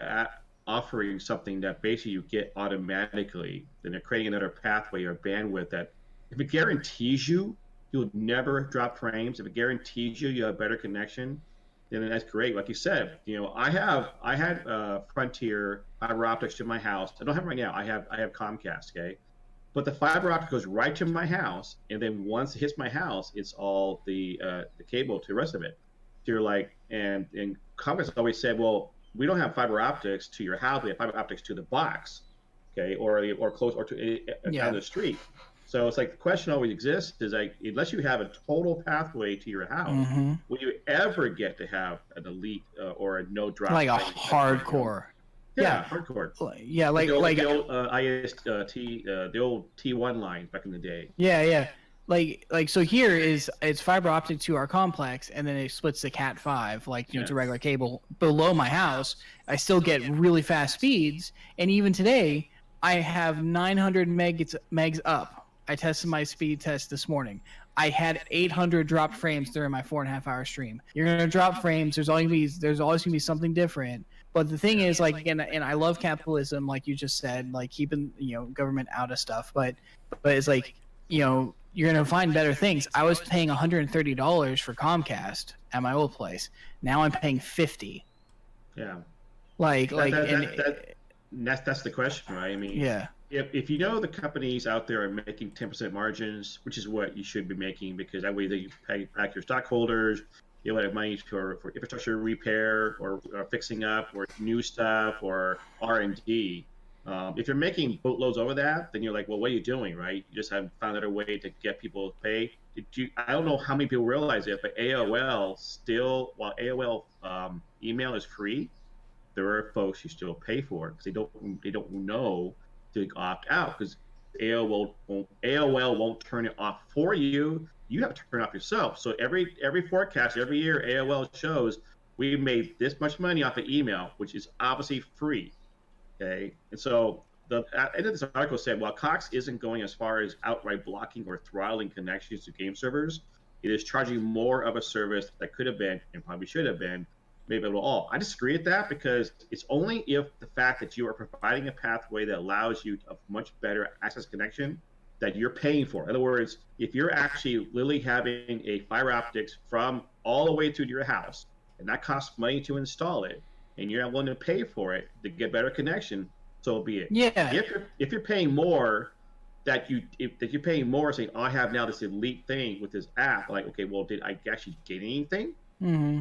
offering something that basically you get automatically, then they're creating another pathway or bandwidth that if it guarantees you'll never drop frames, if it guarantees you have better connection, then that's great. Like you said, I had Frontier fiber optics to my house. I don't have it right now. I have Comcast, okay? But the fiber optic goes right to my house, and then once it hits my house, it's all the cable to the rest of it. So you're like, and Comcast always said, well, we don't have fiber optics to your house. We have fiber optics to the box, okay, or close or to down the street. So it's like the question always exists is unless you have a total pathway to your house, will you ever get to have an elite or a no drop? Like a hardcore. Yeah, hardcore. Yeah, the old IST, the old T1 lines back in the day. Yeah. So here it's fiber optic to our complex, and then it splits to Cat 5, to regular cable below my house. I still get really fast speeds, and even today I have 900 megs up. I tested my speed test this morning. I had 800 dropped frames during my 4.5-hour stream. You're gonna drop frames. There's always gonna be something different. But the thing is, and I love capitalism, like you just said, keeping government out of stuff. But it's you're gonna find better things. I was paying $130 for Comcast at my old place. Now I'm paying $50. Yeah. That's the question, right? I mean, if you know the companies out there are making 10% margins, which is what you should be making, because that way you pay back your stockholders, you'll have money for infrastructure repair or fixing up or new stuff or R&D. If you're making boatloads over that, then you're like, well, what are you doing, right? You just haven't found out a way to get people to pay. I don't know how many people realize it, but AOL still, while AOL email is free, there are folks who still pay for it because they don't know to opt out because AOL won't turn it off for you. You have to turn it off yourself. So every forecast every year, AOL shows we made this much money off of email, which is obviously free. Okay, and so the end of this article said, while Cox isn't going as far as outright blocking or throttling connections to game servers, it is charging more of a service that could have been and probably should have been made available to all. I disagree with that because it's only if the fact that you are providing a pathway that allows you a much better access connection that you're paying for. In other words, if you're actually literally having a fiber optics from all the way to your house, and that costs money to install it, and you're not willing to pay for it to get better connection, so be it. Yeah. If you're paying more, that you're paying more, saying, "Oh, I have now this elite thing with this app," like, okay, well, did I actually get anything? Mm-hmm.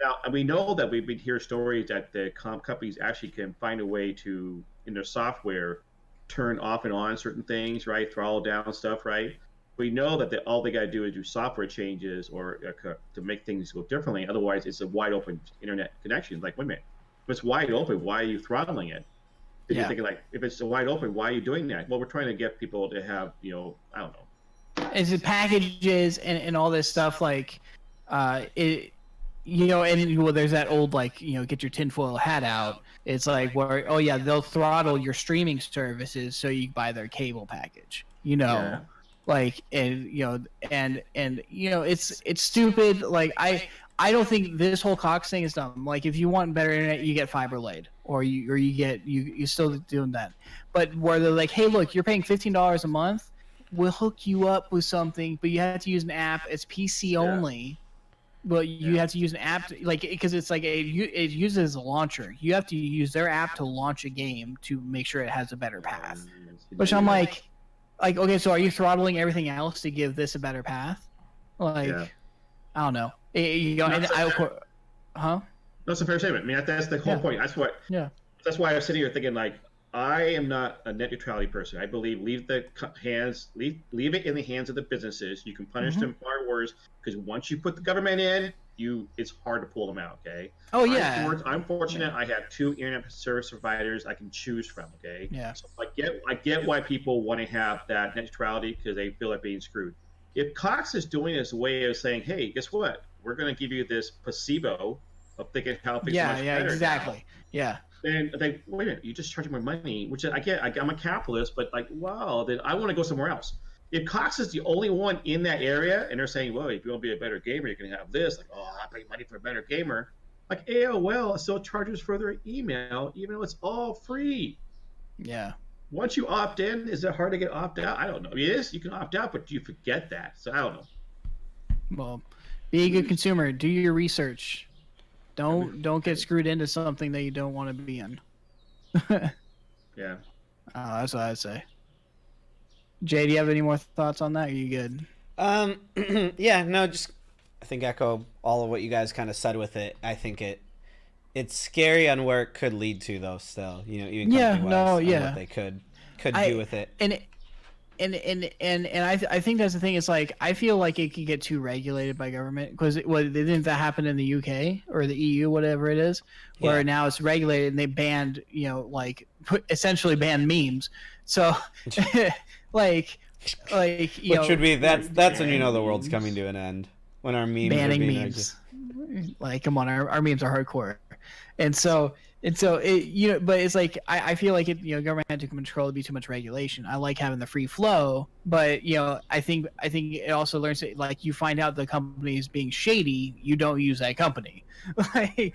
Now, and we know that we've been hear stories that the companies actually can find a way to, in their software, turn off and on certain things, right? Throttle down stuff, right? We know that all they got to do is do software changes or to make things go differently. Otherwise, it's a wide open internet connection. Like, wait a minute, if it's wide open, why are you throttling it? Because you're thinking, like, if it's wide open, why are you doing that? Well, we're trying to get people to have, I don't know. Is it packages and all this stuff like, it. And well, there's that old like, get your tinfoil hat out. It's like, where, oh yeah, they'll throttle your streaming services so you buy their cable package. Yeah. Like, and it's stupid. Like, I don't think this whole Cox thing is dumb. Like, if you want better internet, you get fiber laid, or you still doing that. But where they're like, hey, look, you're paying $15 a month, we'll hook you up with something, but you have to use an app. It's PC only. But you have to use an app, because it's like it uses a launcher. You have to use their app to launch a game to make sure it has a better path. Which I'm like, okay, so are you throttling everything else to give this a better path? Like, I don't know. That's a fair statement. I mean, that's the whole point. That's what. Yeah. That's why I was sitting here thinking, like, I am not a net neutrality person. I believe leave it in the hands of the businesses. You can punish them far worse, because once you put the government in, it's hard to pull them out. Okay. Oh yeah. I'm fortunate. I have 2 internet service providers I can choose from. Okay. Yeah. So I get why people want to have that net neutrality, because they feel like being screwed. If Cox is doing this way of saying, hey, guess what? We're going to give you this placebo of thinking health is much better. Exactly. Now. Yeah. And they, wait a minute, you just charge more money, which I get. I'm a capitalist, but like, wow, then I want to go somewhere else. If Cox is the only one in that area, and they're saying, well, if you want to be a better gamer, you can have this. Like, oh, I pay money for a better gamer. Like, AOL still charges for their email, even though it's all free. Yeah. Once you opt in, is it hard to get opt out? I don't know. It is. You can opt out, but you forget that. So I don't know. Well, be a good consumer. Do your research. Don't get screwed into something that you don't want to be in. Yeah. That's what I'd say. Jay, do you have any more thoughts on that? Are you good? Yeah, no, just I think echo all of what you guys kind of said with it. I think it's scary on where it could lead to, though. Still, even what they could do with it. And I think that's the thing. It's like, I feel like it could get too regulated by government, because didn't that happen in the UK or the EU, whatever it is, where now it's regulated and they banned, essentially banned memes. So, like which would be that's when the world's coming to an end, when our memes banning are being memes. Like, come on, our memes are hardcore, and so it, but it's like, I feel like government had to control it, be too much regulation. I like having the free flow, but I think it also learns that, like, you find out the company is being shady, you don't use that company. And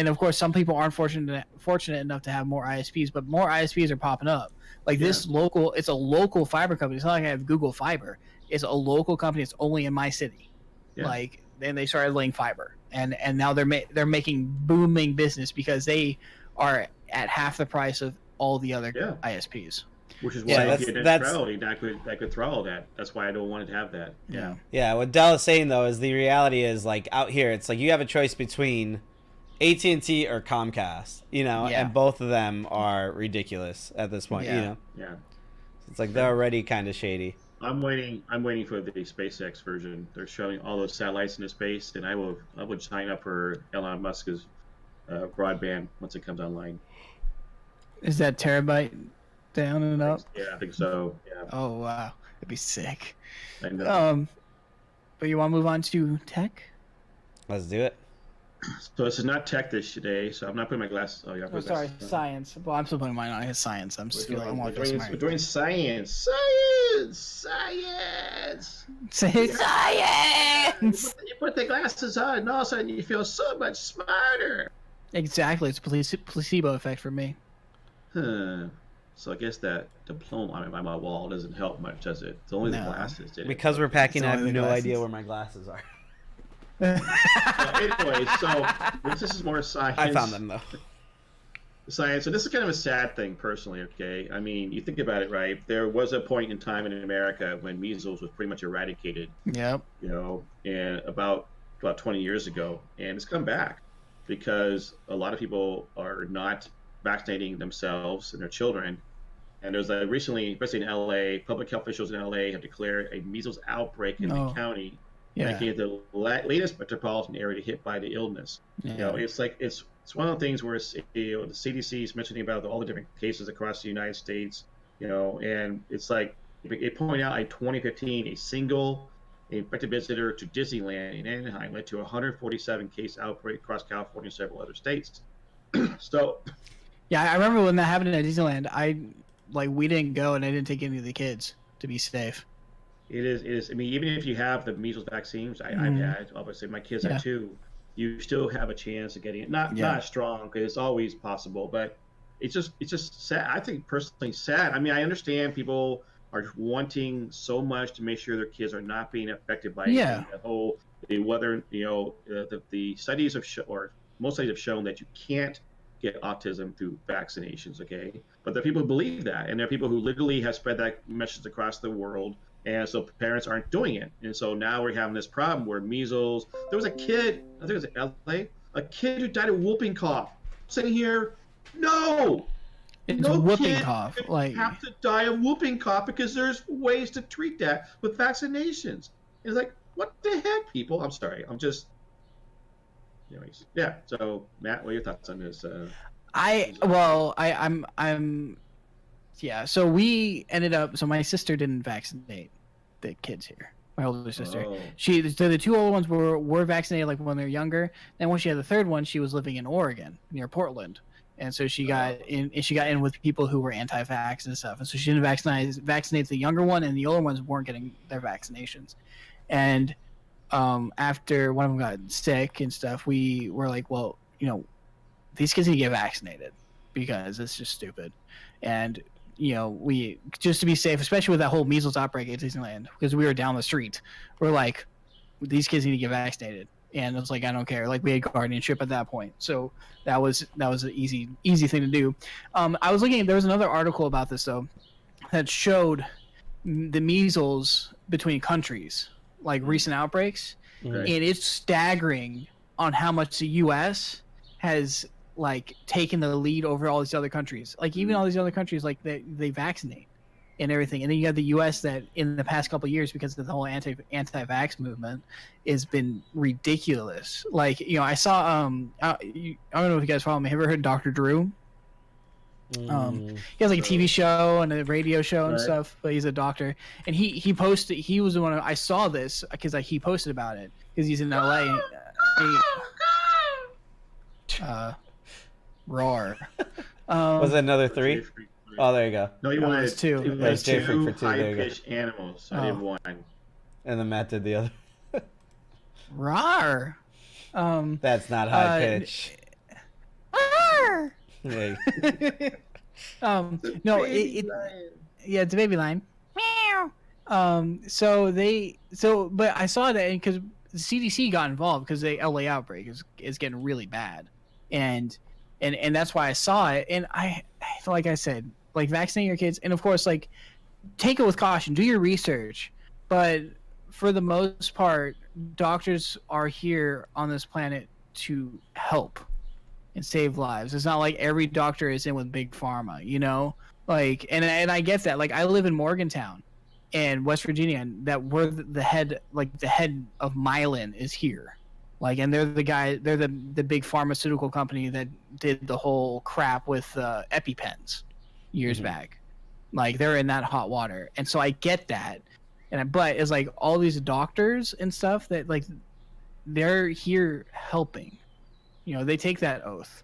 of course some people aren't fortunate enough to have more ISPs, but more ISPs are popping up. Like, it's a local fiber company. It's not like I have Google Fiber. It's a local company. It's only in my city. Yeah. Like, then they started laying fiber, and now they're making booming business because they are at half the price of all the other ISPs. Which is why if you had neutrality, that could throttle that. That's why I don't want to have that. Yeah. Yeah. What Dell is saying, though, is the reality is, like, out here, it's like you have a choice between AT&T or Comcast, and both of them are ridiculous at this point. Yeah. It's like they're already kind of shady. I'm waiting for the SpaceX version. They're showing all those satellites into space, and I would sign up for Elon Musk's broadband once it comes online. Is that terabyte down and up? Yeah, I think so. Yeah. Oh wow, that'd be sick. I know. But you want to move on to tech? Let's do it. So this is not tech this day, so I'm not putting my glasses. Oh, yeah. Oh, sorry, science. Well, I'm still putting mine on. It's science. I'm just feeling. I want to feel We're smart. doing science. Science. Say science. You put the glasses on, and all of a sudden you feel so much smarter. Exactly. It's a placebo effect for me. Huh. So I guess that diploma on my wall doesn't help much, does it? It's only the glasses. Did it? Because we're packing, It's I have only the no glasses. idea where my glasses are. Anyway, so this is more science. I found them though. Science. So this is kind of a sad thing, personally. Okay, I mean, you think about it, right? There was a point in time in America when measles was pretty much eradicated. Yep. You know, and about 20 years ago, and it's come back because a lot of people are not vaccinating themselves and their children. And there's recently, especially in LA, public health officials in LA have declared a measles outbreak in the county, making it the latest metropolitan area hit by the illness. Yeah. You know, it's like it's one of the things where you know, the CDC is mentioning about all the different cases across the United States. You know, and it's like they point out in 2015 a single infected visitor to Disneyland in Anaheim led to a 147 case outbreak across California and several other states. So. Yeah, I remember when that happened at Disneyland. We didn't go, and I didn't take any of the kids to be safe. It is. I mean, even if you have the measles vaccines, I've had, obviously, my kids have too, you still have a chance of getting it. Not as strong, because it's always possible, but it's just sad. I think personally sad. I mean, I understand people are wanting so much to make sure their kids are not being affected by the whole, whether, you know, the studies have or most studies have shown that you can't get autism through vaccinations, okay? But there are people who believe that, and there are people who literally have spread that message across the world, and so parents aren't doing it. And so now we're having this problem where measles, there was a kid, I think it was in LA, a kid who died of whooping cough, sitting here, no! It's No whooping kid cough. should Like, have to die of whooping cough because there's ways to treat that with vaccinations. It's like, what the heck, people? I'm sorry, I'm just... Anyways, yeah. So, Matt, what are your thoughts on this? Yeah. So we ended up. So my sister didn't vaccinate the kids here. My older sister. Oh. So the two older ones were vaccinated like when they were younger. Then when she had the third one, she was living in Oregon near Portland, and so she got in. And she got in with people who were anti-vax and stuff. And so she didn't vaccinate the younger one, and the older ones weren't getting their vaccinations. And after one of them got sick and stuff, we were like, well, you know, these kids need to get vaccinated because it's just stupid. And, you know, we, just to be safe, especially with that whole measles outbreak at Disneyland, because we were down the street, we're like, these kids need to get vaccinated. And it was like, I don't care. Like, we had guardianship at that point. So that was an easy thing to do. I was looking, there was another article about this, though, that showed the measles between countries, like recent outbreaks, and it's staggering on how much the U.S. has like taken the lead over all these other countries. Like even all these other countries, like they vaccinate and everything, and then you have the U.S. that in the past couple of years, because of the whole anti-vax movement, has been ridiculous. Like, you know, I saw I don't know if you guys follow me. Have you ever heard Dr. Drew? He has like a TV show and a radio show and stuff, but he's a doctor. And he posted, he was the one, I saw this because he posted about it because he's in LA. Roar. Was it another 3? Oh, there you go. No, you No, wanted it's 2. It It was Jay Freak two for 2, there you go. high-pitched animals. I did one. And then Matt did the other. Roar. That's not high pitch. Roar. Hey. No, yeah, it's a baby lion. Meow. But I saw that because the CDC got involved because the LA outbreak is getting really bad, and that's why I saw it. And I like I said, like, vaccinate your kids, and of course, like, take it with caution, do your research, but for the most part, doctors are here on this planet to help and save lives. It's not like every doctor is in with big pharma, you know? Like, and I get that. Like, I live in Morgantown in West Virginia, and that we're the head of Mylan is here. Like, and they're the big pharmaceutical company that did the whole crap with EpiPens years back. Like, they're in that hot water. And so I get that. But it's like all these doctors and stuff that, like, they're here helping. You know, they take that oath,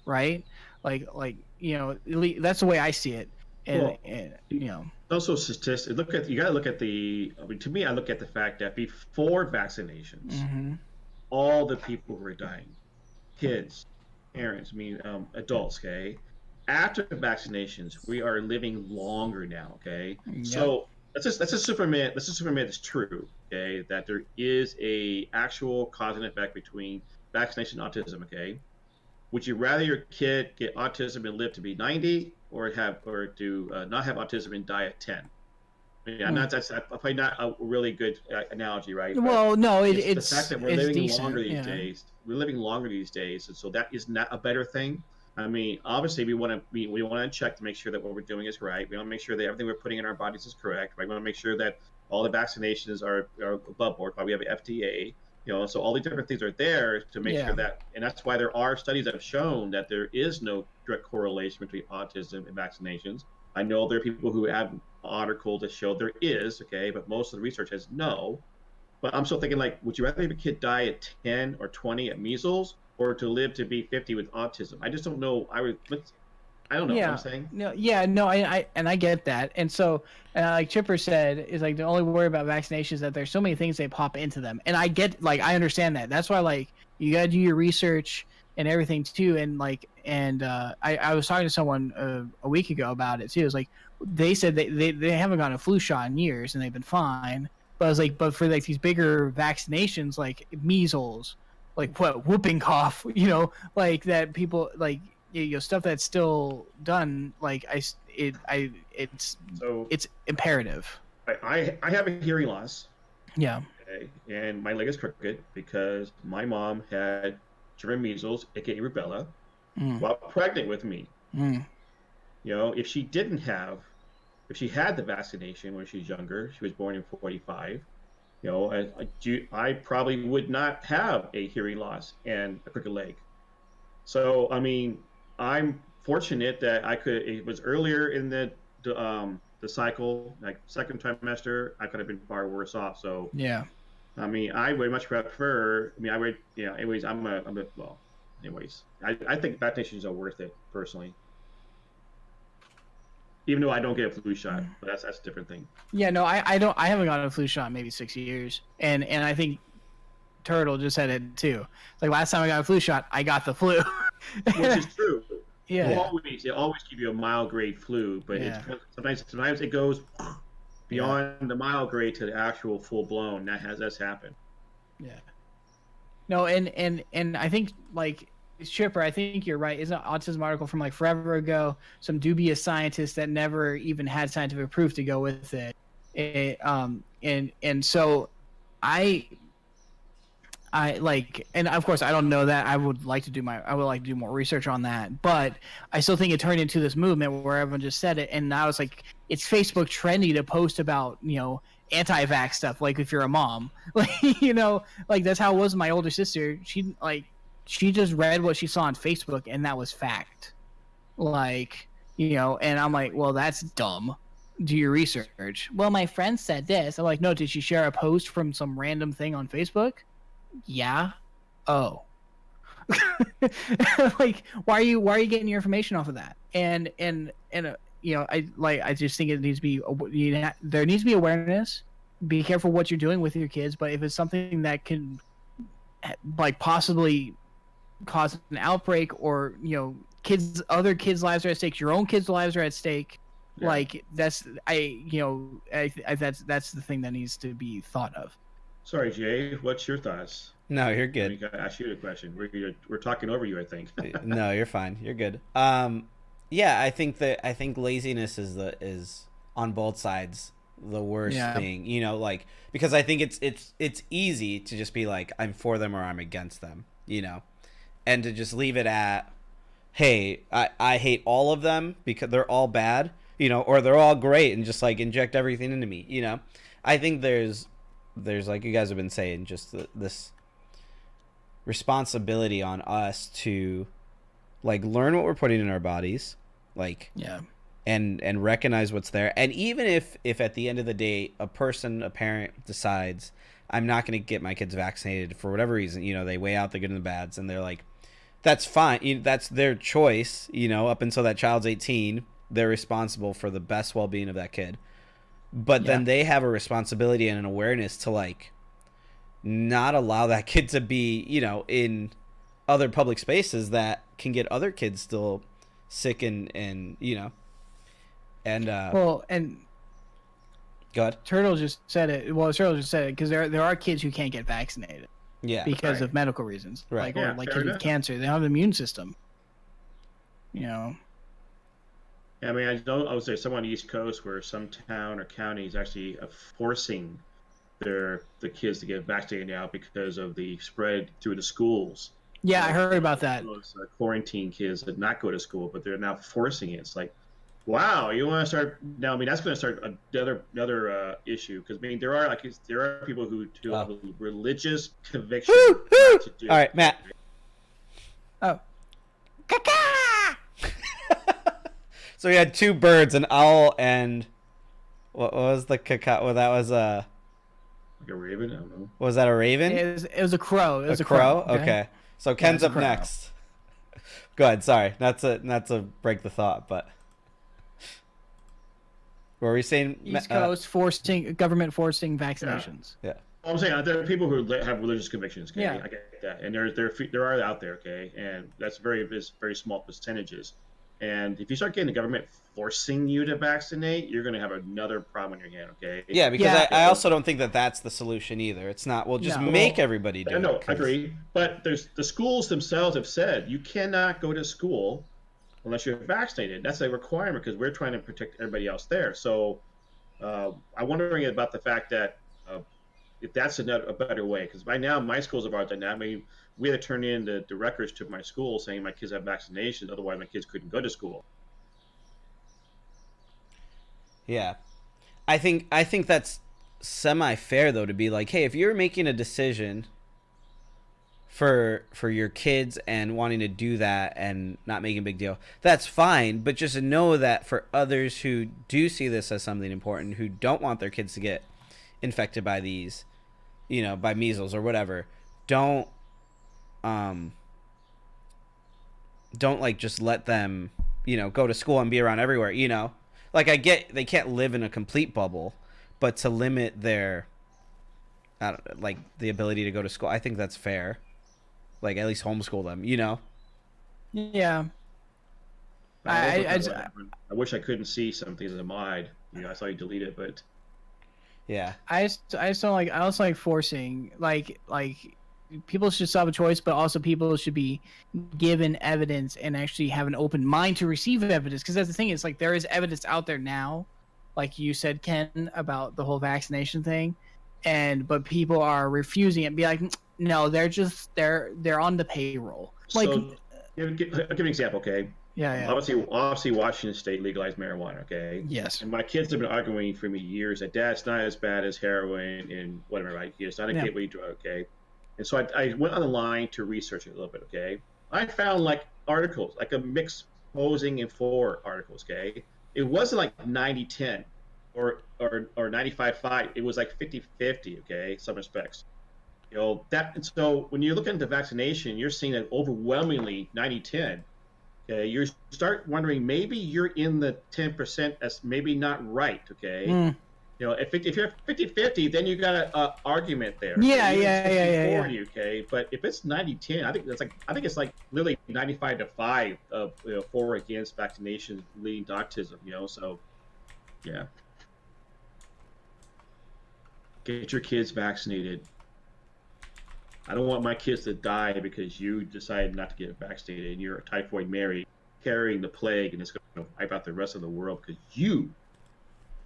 right? Like that's the way I see it. Well, And you know, also statistics. You got to look at the. I mean, to me, I look at the fact that before vaccinations, hmm all the people who were dying, kids, parents, adults. Okay, after vaccinations, we are living longer now. Okay, yep, so let's just superman. Let's just superman it's true. Okay, that there is a actual cause and effect between vaccination and autism. Okay, would you rather your kid get autism and live to be 90, or do not have autism and die at 10? Yeah, Mm. that's probably not a really good analogy, right? But Well, no, it's the fact that we're it's living longer decent. these Yeah. days. We're living longer these days, and so that is not a better thing. I mean, obviously, we want to check to make sure that what we're doing is right. We want to make sure that everything we're putting in our bodies is correct. Right? We want to make sure that all the vaccinations are above board. Why we have FDA. So all these different things are there to make Yeah. sure that, and that's why there are studies that have shown that there is no direct correlation between autism and vaccinations. I know there are people who have articles that show there is, okay, but most of the research has no. But I'm still thinking, like, would you rather have a kid die at 10 or 20 at measles, or to live to be 50 with autism? I just don't know. I don't know what I'm Yeah. saying. No. Yeah. No. I get that. And so, like Chipper said, is like the only worry about vaccinations is that there's so many things they pop into them, and I understand that. That's why like you gotta do your research and everything too. And I was talking to someone a week ago about it too. It was like they said they haven't gotten a flu shot in years and they've been fine. But I was like, but for like these bigger vaccinations like measles, like what whooping cough, like that people like stuff that's still done like So it's imperative. I have a hearing loss, Yeah. okay, and my leg is crooked because my mom had germ measles, aka rubella, Mm. while pregnant with me. Mm. If she had the vaccination when she was younger, she was born in 45. I probably would not have a hearing loss and a crooked leg. So, I mean, I'm fortunate that I could. It was earlier in the cycle, like second trimester. I could have been far worse off. So, Yeah. I mean, I would much prefer. I mean, I would. Anyways, well. Anyways, I think vaccinations are worth it personally. Even though I don't get a flu shot, but that's a different thing. Yeah. No, I haven't gotten a flu shot in maybe 6 years, and I think Turtle just said it too. Like last time I got a flu shot, I got the flu. Which is true. Yeah. They always give you a mild grade flu, but Yeah. sometimes it goes beyond the mild grade to the actual full blown. That's happened. Yeah. No, and I think like Chipper, I think you're right. Isn't an autism article from like forever ago? Some dubious scientist that never even had scientific proof to go with it. And so I like, and of course I don't know that. I would like to do more research on that, but I still think it turned into this movement where everyone just said it, and now it's like it's Facebook trendy to post about anti-vax stuff. Like if you're a mom, like like that's how it was with my older sister. She just read what she saw on Facebook, and that was fact. Like and I'm like, well, that's dumb. Do your research. Well, my friend said this. I'm like, no, did she share a post from some random thing on Facebook? Yeah. Oh. Like why are you getting your information off of that? And I just think it needs to be there needs to be awareness. Be careful what you're doing with your kids, but if it's something that can like possibly cause an outbreak, or other kids' lives are at stake, your own kids' lives are at stake. Yeah. Like that's that's the thing that needs to be thought of. Sorry, Jay. What's your thoughts? No, you're I good. ask you a question. We're talking over you, I think. No, you're fine. You're good. Yeah, I think laziness is on both sides the worst thing. Like because I think it's easy to just be like I'm for them or I'm against them. And to just leave it at, hey, I hate all of them because they're all bad. Or they're all great, and just like inject everything into me. I think there's like you guys have been saying, just this responsibility on us to like learn what we're putting in our bodies, like and recognize what's there. And even if at the end of the day a parent decides I'm not going to get my kids vaccinated for whatever reason, they weigh out the good and the bads, and they're like, that's fine. That's their choice. Up until that child's 18, they're responsible for the best well-being of that kid. But then they have a responsibility and an awareness to like not allow that kid to be, in other public spaces that can get other kids still sick and well, and go ahead. Turtle just said it. Well, Turtle just said it because there are kids who can't get vaccinated. Yeah. Because of medical reasons. Right. Like, or like kids with cancer, they don't have an immune system. I mean, I would say someone on the East Coast where some town or county is actually forcing the kids to get vaccinated now because of the spread through the schools. Yeah, I heard about that. Those quarantine kids that not go to school, but they're now forcing it. It's like, wow, you want to start now? I mean, that's going to start another issue because I mean, there are people who have religious conviction. To do All right, Matt. Oh. So we had two birds, an owl, and what was the cacao? Well, that was a like a raven. I don't know. Was that a raven? It was a crow. It was a crow. Okay. Okay. So Ken's up crow. next. Go ahead. Sorry, not to break the thought, but what were we saying? East Coast government forcing vaccinations. Yeah. Well, I'm saying there are people who have religious convictions. Okay? Yeah. I get that, and there are out there. Okay, and that's very small percentages. And if you start getting the government forcing you to vaccinate, you're going to have another problem in your hand. Okay. Yeah, because I also don't think that that's the solution either. It's not. Well, just make everybody do it. No, I agree. But the schools themselves have said you cannot go to school unless you're vaccinated. That's a requirement because we're trying to protect everybody else there. So I'm wondering about the fact that if that's a better way, because by now my schools have already done that. I mean, we had to turn in the records to my school saying my kids have vaccinations, otherwise my kids couldn't go to school. Yeah, I think that's semi-fair though to be like, hey, if you're making a decision for your kids and wanting to do that and not making a big deal, that's fine. But just know that for others who do see this as something important, who don't want their kids to get infected by these, by measles or whatever, don't like just let them, go to school and be around everywhere, Like I get they can't live in a complete bubble, but to limit their like the ability to go to school, I think that's fair. Like at least homeschool them, Yeah. I wish I couldn't see some things in mind. I saw you delete it, but yeah. I just don't like. I also like forcing like people should still have a choice, but also people should be given evidence and actually have an open mind to receive evidence. Because that's the thing is like there is evidence out there now, like you said, Ken, about the whole vaccination thing, but people are refusing it and be like, no, they're on the payroll. Like, so, I'll give an example, okay? Yeah. Obviously, Washington State legalized marijuana, okay? Yes. And my kids have been arguing for me years that that's not as bad as heroin and whatever, right? It's not a gateway drug, okay? And so I went online to research it a little bit, okay? I found like articles, like a mixed posing and for articles, okay? It wasn't like 90-10 or 95-5. It was like 50-50, okay? Some respects. So when you look into vaccination, you're seeing that overwhelmingly 90-10. Okay, you start wondering maybe you're in the 10% that's maybe not right. Okay, if you're 50-50, then you got an argument there. Yeah. Okay, but if it's 90-10, I think it's like literally 95-5 for against vaccination leading to autism. So yeah, get your kids vaccinated. I don't want my kids to die because you decided not to get vaccinated and you're a typhoid Mary carrying the plague and it's going to wipe out the rest of the world because you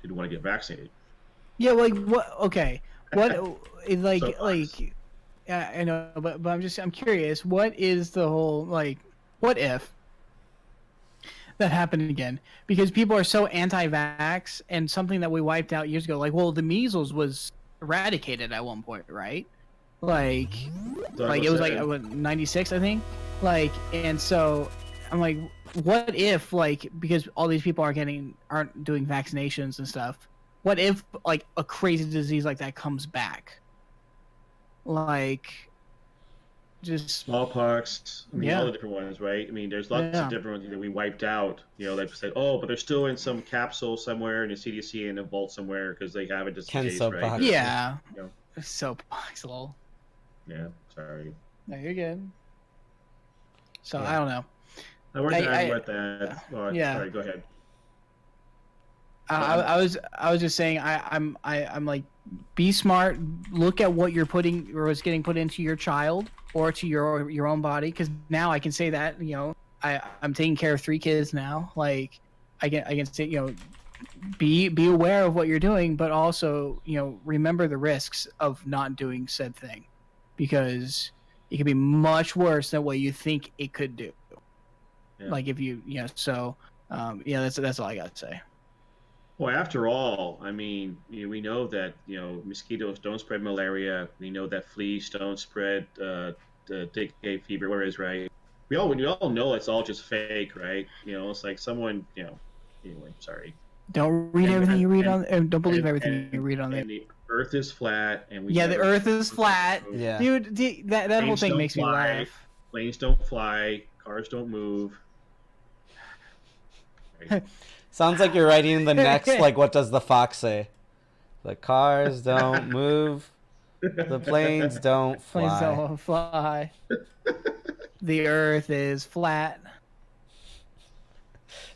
didn't want to get vaccinated. Yeah, like what? Okay, what? like, So like, yeah, I know, but I'm curious. What is the whole like? What if that happened again? Because people are so anti-vax, and something that we wiped out years ago. Like, well, the measles was eradicated at one point, right? Like it was like 96, I think. Like, and so I'm like, what if, like, because all these people aren't doing vaccinations and stuff, what if, like, a crazy disease like that comes back? Like, just Smallpox. I mean, all Yeah. the different ones, right? I mean, there's lots Yeah. of different ones that we wiped out. You know, like said, oh, but they're still in some capsule somewhere in the CDC in a vault somewhere because they have it just in Ken case, Soapbox. right? yeah, You know, soapbox lol. yeah. Sorry. No, you're good. So Yeah. I don't know. I worked I- about that. Oh, yeah. Sorry. Go ahead. I was just saying I'm like, be smart. Look at what you're putting or what's getting put into your child or to your own body. Because now I can say that, you know, I'm taking care of 3 kids now. Like I can say, you know, be aware of what you're doing, but also, you know, remember the risks of not doing said thing, because it could be much worse than what you think it could do. Yeah. Like if you know, so yeah, that's all I got to say. Well, after all, I mean, we know that mosquitoes don't spread malaria. We know that fleas don't spread the dengue fever, whatever it is, right? We all know it's all just fake, right? You know, it's like someone, Anyway, sorry. Don't read And- everything you read and- on. Don't believe and- everything and- you read on there. And the Earth is flat, and we Yeah, the never- Earth is flat. Yeah. Dude, that whole Planes thing don't makes me fly. laugh. Planes don't fly. Cars don't move. Right? Sounds like you're writing the next, like, what does the fox say? The cars don't move. The planes don't Planes fly. don't fly. The Earth is flat.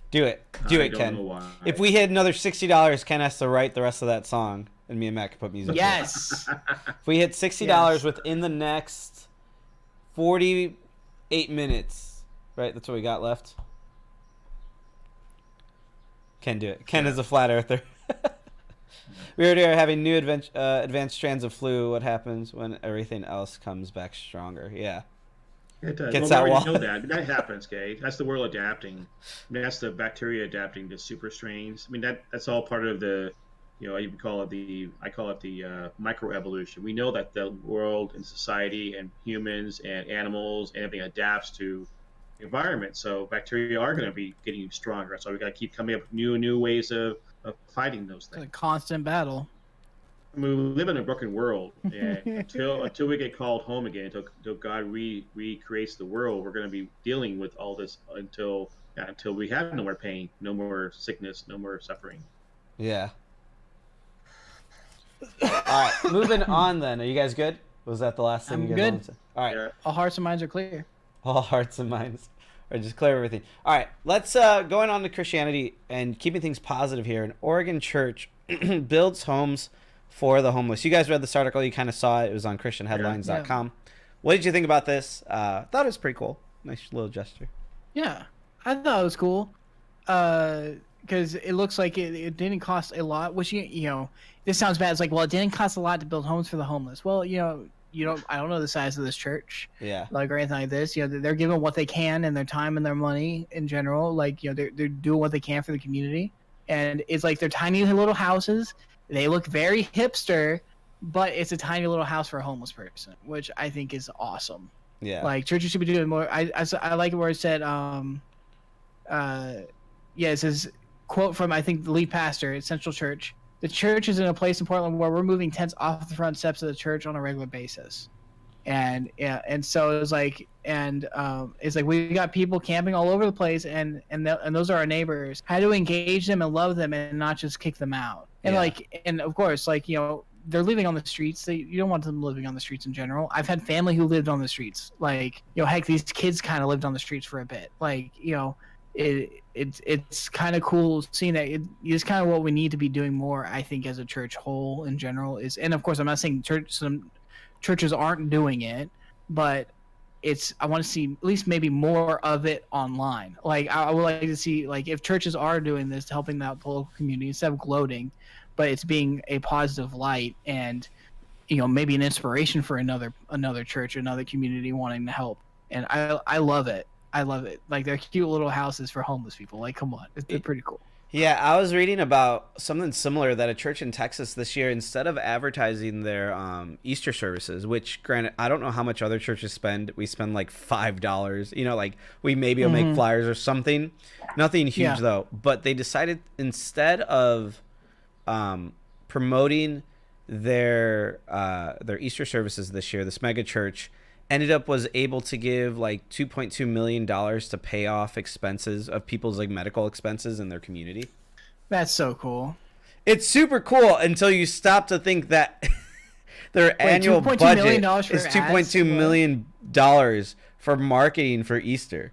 Do it. I Do it, don't Ken. know why. If we hit another $60, Ken has to write the rest of that song, and me and Matt can put music to it. Yes. If we hit $60 within the next 48 minutes, right? That's what we got left. Ken, do it. Ken is a flat earther. We already are having new advanced strands of flu. What happens when everything else comes back stronger? Yeah. It does. Gets Well, that we already wall. know that. That happens, okay? That's the world adapting. I mean, that's the bacteria adapting to super strains. I mean, that's all part of the, you call it I call it the microevolution. We know that the world and society and humans and animals and everything adapts to the environment. So bacteria are going to be getting stronger. So we got to keep coming up with new ways of fighting those It's a things. constant battle. I mean, we live in a broken world, and until we get called home again, until God recreates the world, we're going to be dealing with all this until we have no more pain, no more sickness, no more suffering. Yeah. All right. Moving on then. Are you guys good? Was that the last thing I'm you guys good. wanted to say? All right. Yeah. All hearts and minds are clear. All hearts and minds are just clear everything. All right, let's going on to Christianity and keeping things positive here. An Oregon church builds homes for the homeless. You guys read this article. You kind of saw it. It was on ChristianHeadlines.com. What did you think about this? Thought it was pretty cool. Nice little gesture. Yeah, I thought it was cool. Because it looks like it didn't cost a lot. Which you know, this sounds bad. It's like, well, it didn't cost a lot to build homes for the homeless. Well, I don't know the size of this church, Yeah. like, or anything like this. They're giving what they can and their time and their money in general. Like, they're doing what they can for the community, and it's like they're tiny little houses. They look very hipster, but it's a tiny little house for a homeless person, which I think is awesome. Yeah. Like, churches should be doing more. I like it where it said, it says, quote from, I think, the lead pastor at Central Church: "The church is in a place in Portland where we're moving tents off the front steps of the church on a regular basis." And so it's like, it's like we got people camping all over the place, and those are our neighbors. How to engage them and love them and not just kick them out. And Yeah. and of course, they're living on the streets. You don't want them living on the streets in general. I've had family who lived on the streets. Like, heck, these kids kind of lived on the streets for a bit. Like, it's kind of cool seeing that. It's kind of what we need to be doing more, I think, as a church whole in general. And of course, I'm not saying some churches aren't doing it, but I want to see at least maybe more of it online. Like, I would like to see, like, if churches are doing this, helping out the local community instead of gloating, but it's being a positive light and maybe an inspiration for another church, another community wanting to help. And I love it. I love it. Like, they're cute little houses for homeless people. Like, come on, they're pretty cool. Yeah, I was reading about something similar that a church in Texas this year, instead of advertising their Easter services, which granted, I don't know how much other churches spend. We spend like $5. You know, like we maybe will make flyers or something. Nothing huge Yeah. though. But they decided instead of promoting their Easter services this year, this mega church ended up was able to give like $2.2 million to pay off expenses of people's like medical expenses in their community. That's so cool. It's super cool until you stop to think that their annual $2.2 budget million for is ads? $2.2 million for marketing for Easter.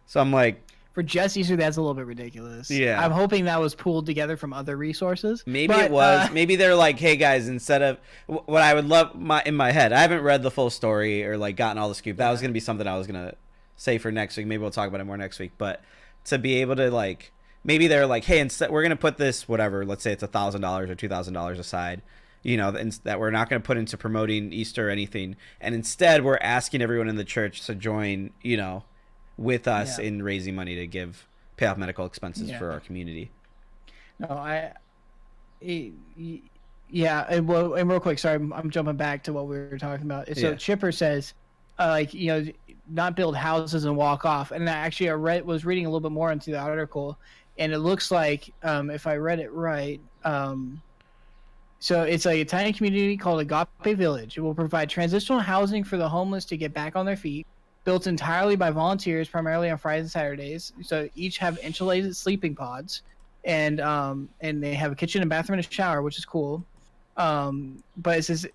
So I'm like, For just Easter, that's a little bit ridiculous. Yeah. I'm hoping that was pooled together from other resources. maybe but, it was. Maybe they're like, hey guys, instead of what I would love in my head, I haven't read the full story or like gotten all the scoop. That was gonna be something I was gonna say for next week. Maybe we'll talk about it more next week. But to be able to like, maybe they're like, hey, instead we're gonna put this whatever. Let's say it's $1,000 or $2,000 aside. You know, that we're not going to put into promoting Easter or anything, and instead we're asking everyone in the church to join. You know, with us in raising money to pay off medical expenses for our community. No, yeah, and real quick, sorry, I'm jumping back to what we were talking about. So Yeah. Chipper says, like, you know, not build houses and walk off. And actually, was reading a little bit more into the article, and it looks like, if I read it right, so it's like a tiny community called Agape Village. It will provide transitional housing for the homeless to get back on their feet, built entirely by volunteers, primarily on Fridays and Saturdays. So each have insulated sleeping pods, and they have a kitchen and bathroom and a shower, which is cool. But it says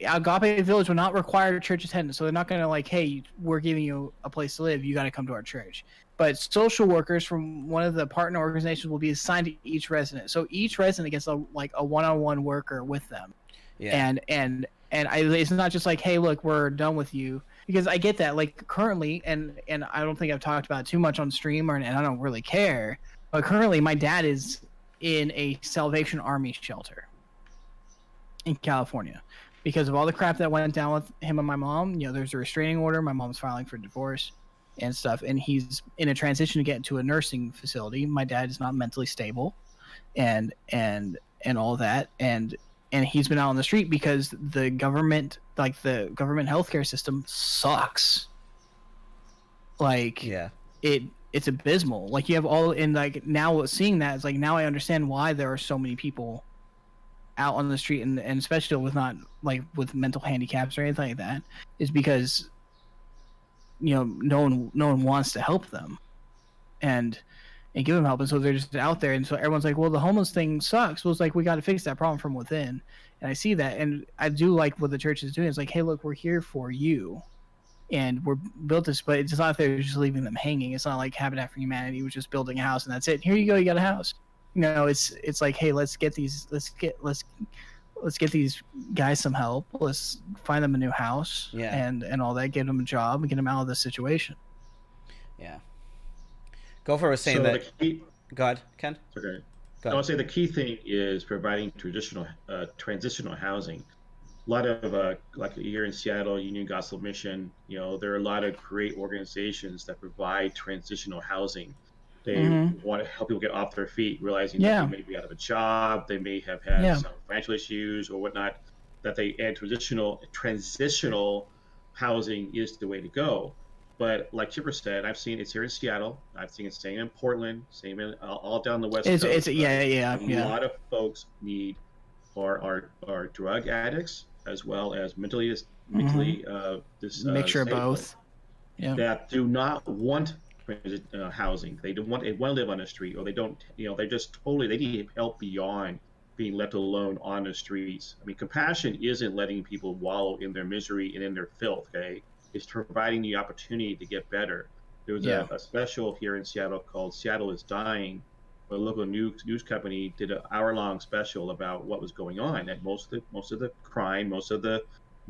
Agape Village will not require church attendance, so they're not going to like, hey, we're giving you a place to live, you got to come to our church. But social workers from one of the partner organizations will be assigned to each resident. So each resident gets a one-on-one worker with them. Yeah. And it's not just like, hey, look, we're done with you. Because I get that, like currently, and I don't think I've talked about it too much on stream, and I don't really care. But currently, my dad is in a Salvation Army shelter in California because of all the crap that went down with him and my mom. You know, there's a restraining order. My mom's filing for divorce and stuff, and he's in a transition to get into a nursing facility. My dad is not mentally stable, and all that, and he's been out on the street because the government healthcare system sucks. Like, Yeah. It's abysmal. Like, you have all, and like now seeing that, it's like, now I understand why there are so many people out on the street, and especially with not like with mental handicaps or anything like that, is because, you know, no one wants to help them and give them help, and so they're just out there, and so everyone's like, well, the homeless thing sucks. Well, it's like, we got to fix that problem from within. And I see that, and I do like what the church is doing. It's like, hey, look, we're here for you, and we're built this, but it's not that they're just leaving them hanging. It's not like Habitat for Humanity was just building a house and that's it. Here you go, you got a house. No, it's like, hey, let's get these guys some help. Let's find them a new house, and all that. Give them a job and get them out of this situation. Yeah. Gopher was saying that. Go ahead, Ken. Okay. Go I ahead. would say the key thing is providing transitional housing. A lot of like here in Seattle, Union Gospel Mission, you know, there are a lot of great organizations that provide transitional housing. They want to help people get off their feet, realizing that they may be out of a job, they may have had some financial issues or whatnot. And transitional housing is the way to go. But like Chipper said, I've seen it's here in Seattle. I've seen it same in Portland, same in all down the West Coast. A lot of folks are drug addicts as well as mentally mixture of both. That do not want housing. They don't want to live on the street, or they don't. You know, they need help beyond being left alone on the streets. I mean, compassion isn't letting people wallow in their misery and in their filth. Okay. Is providing the opportunity to get better. There was a special here in Seattle called Seattle is Dying, where a local news company did an hour-long special about what was going on. And most of the crime, most of the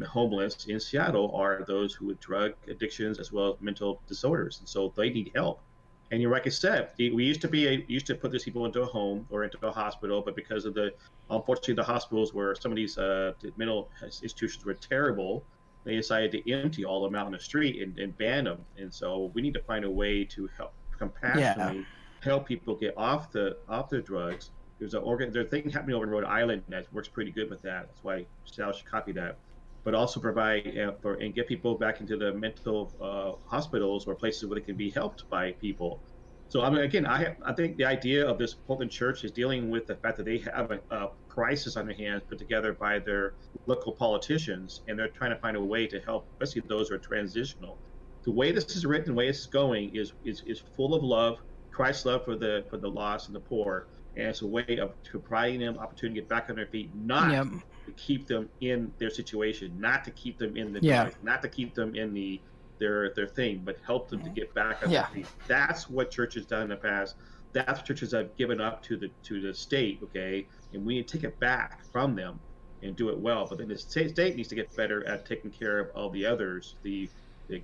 homeless in Seattle are those who with drug addictions as well as mental disorders, and so they need help. And you're like I said, we used to put these people into a home or into a hospital, but because of unfortunately the hospitals where some of these mental institutions were terrible, they decided to empty all of them out on the street and ban them. And so we need to find a way to help compassionately help people get off the drugs. There's a thing happening over in Rhode Island that works pretty good with that. That's why Sal should copy that. But also provide and get people back into the mental hospitals or places where they can be helped by people. So I mean, again, I think the idea of this Portland church is dealing with the fact that they have a crisis on their hands put together by their local politicians, and they're trying to find a way to help, especially those who are transitional. The way this is written, the way this is going, is full of love, Christ's love for the lost and the poor, and it's a way of providing them opportunity to get back on their feet, not Yep. to keep them in their situation, not to keep them in the Yeah. drugs, not to keep them in their thing, but help them to get back on Yeah. their feet. That's what church has done in the past. That's what churches have given up to the state, okay? And we need to take it back from them and do it well. But then the state needs to get better at taking care of all the others, the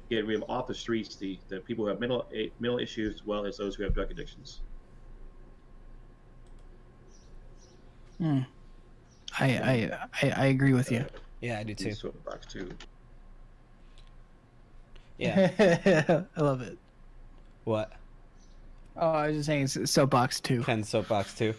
get rid of off the streets, the people who have mental issues as well as those who have drug addictions. I agree with you. Yeah, I do too. Soapbox too. Yeah. I love it. What? Oh, I was just saying soapbox too. Ken's soapbox too.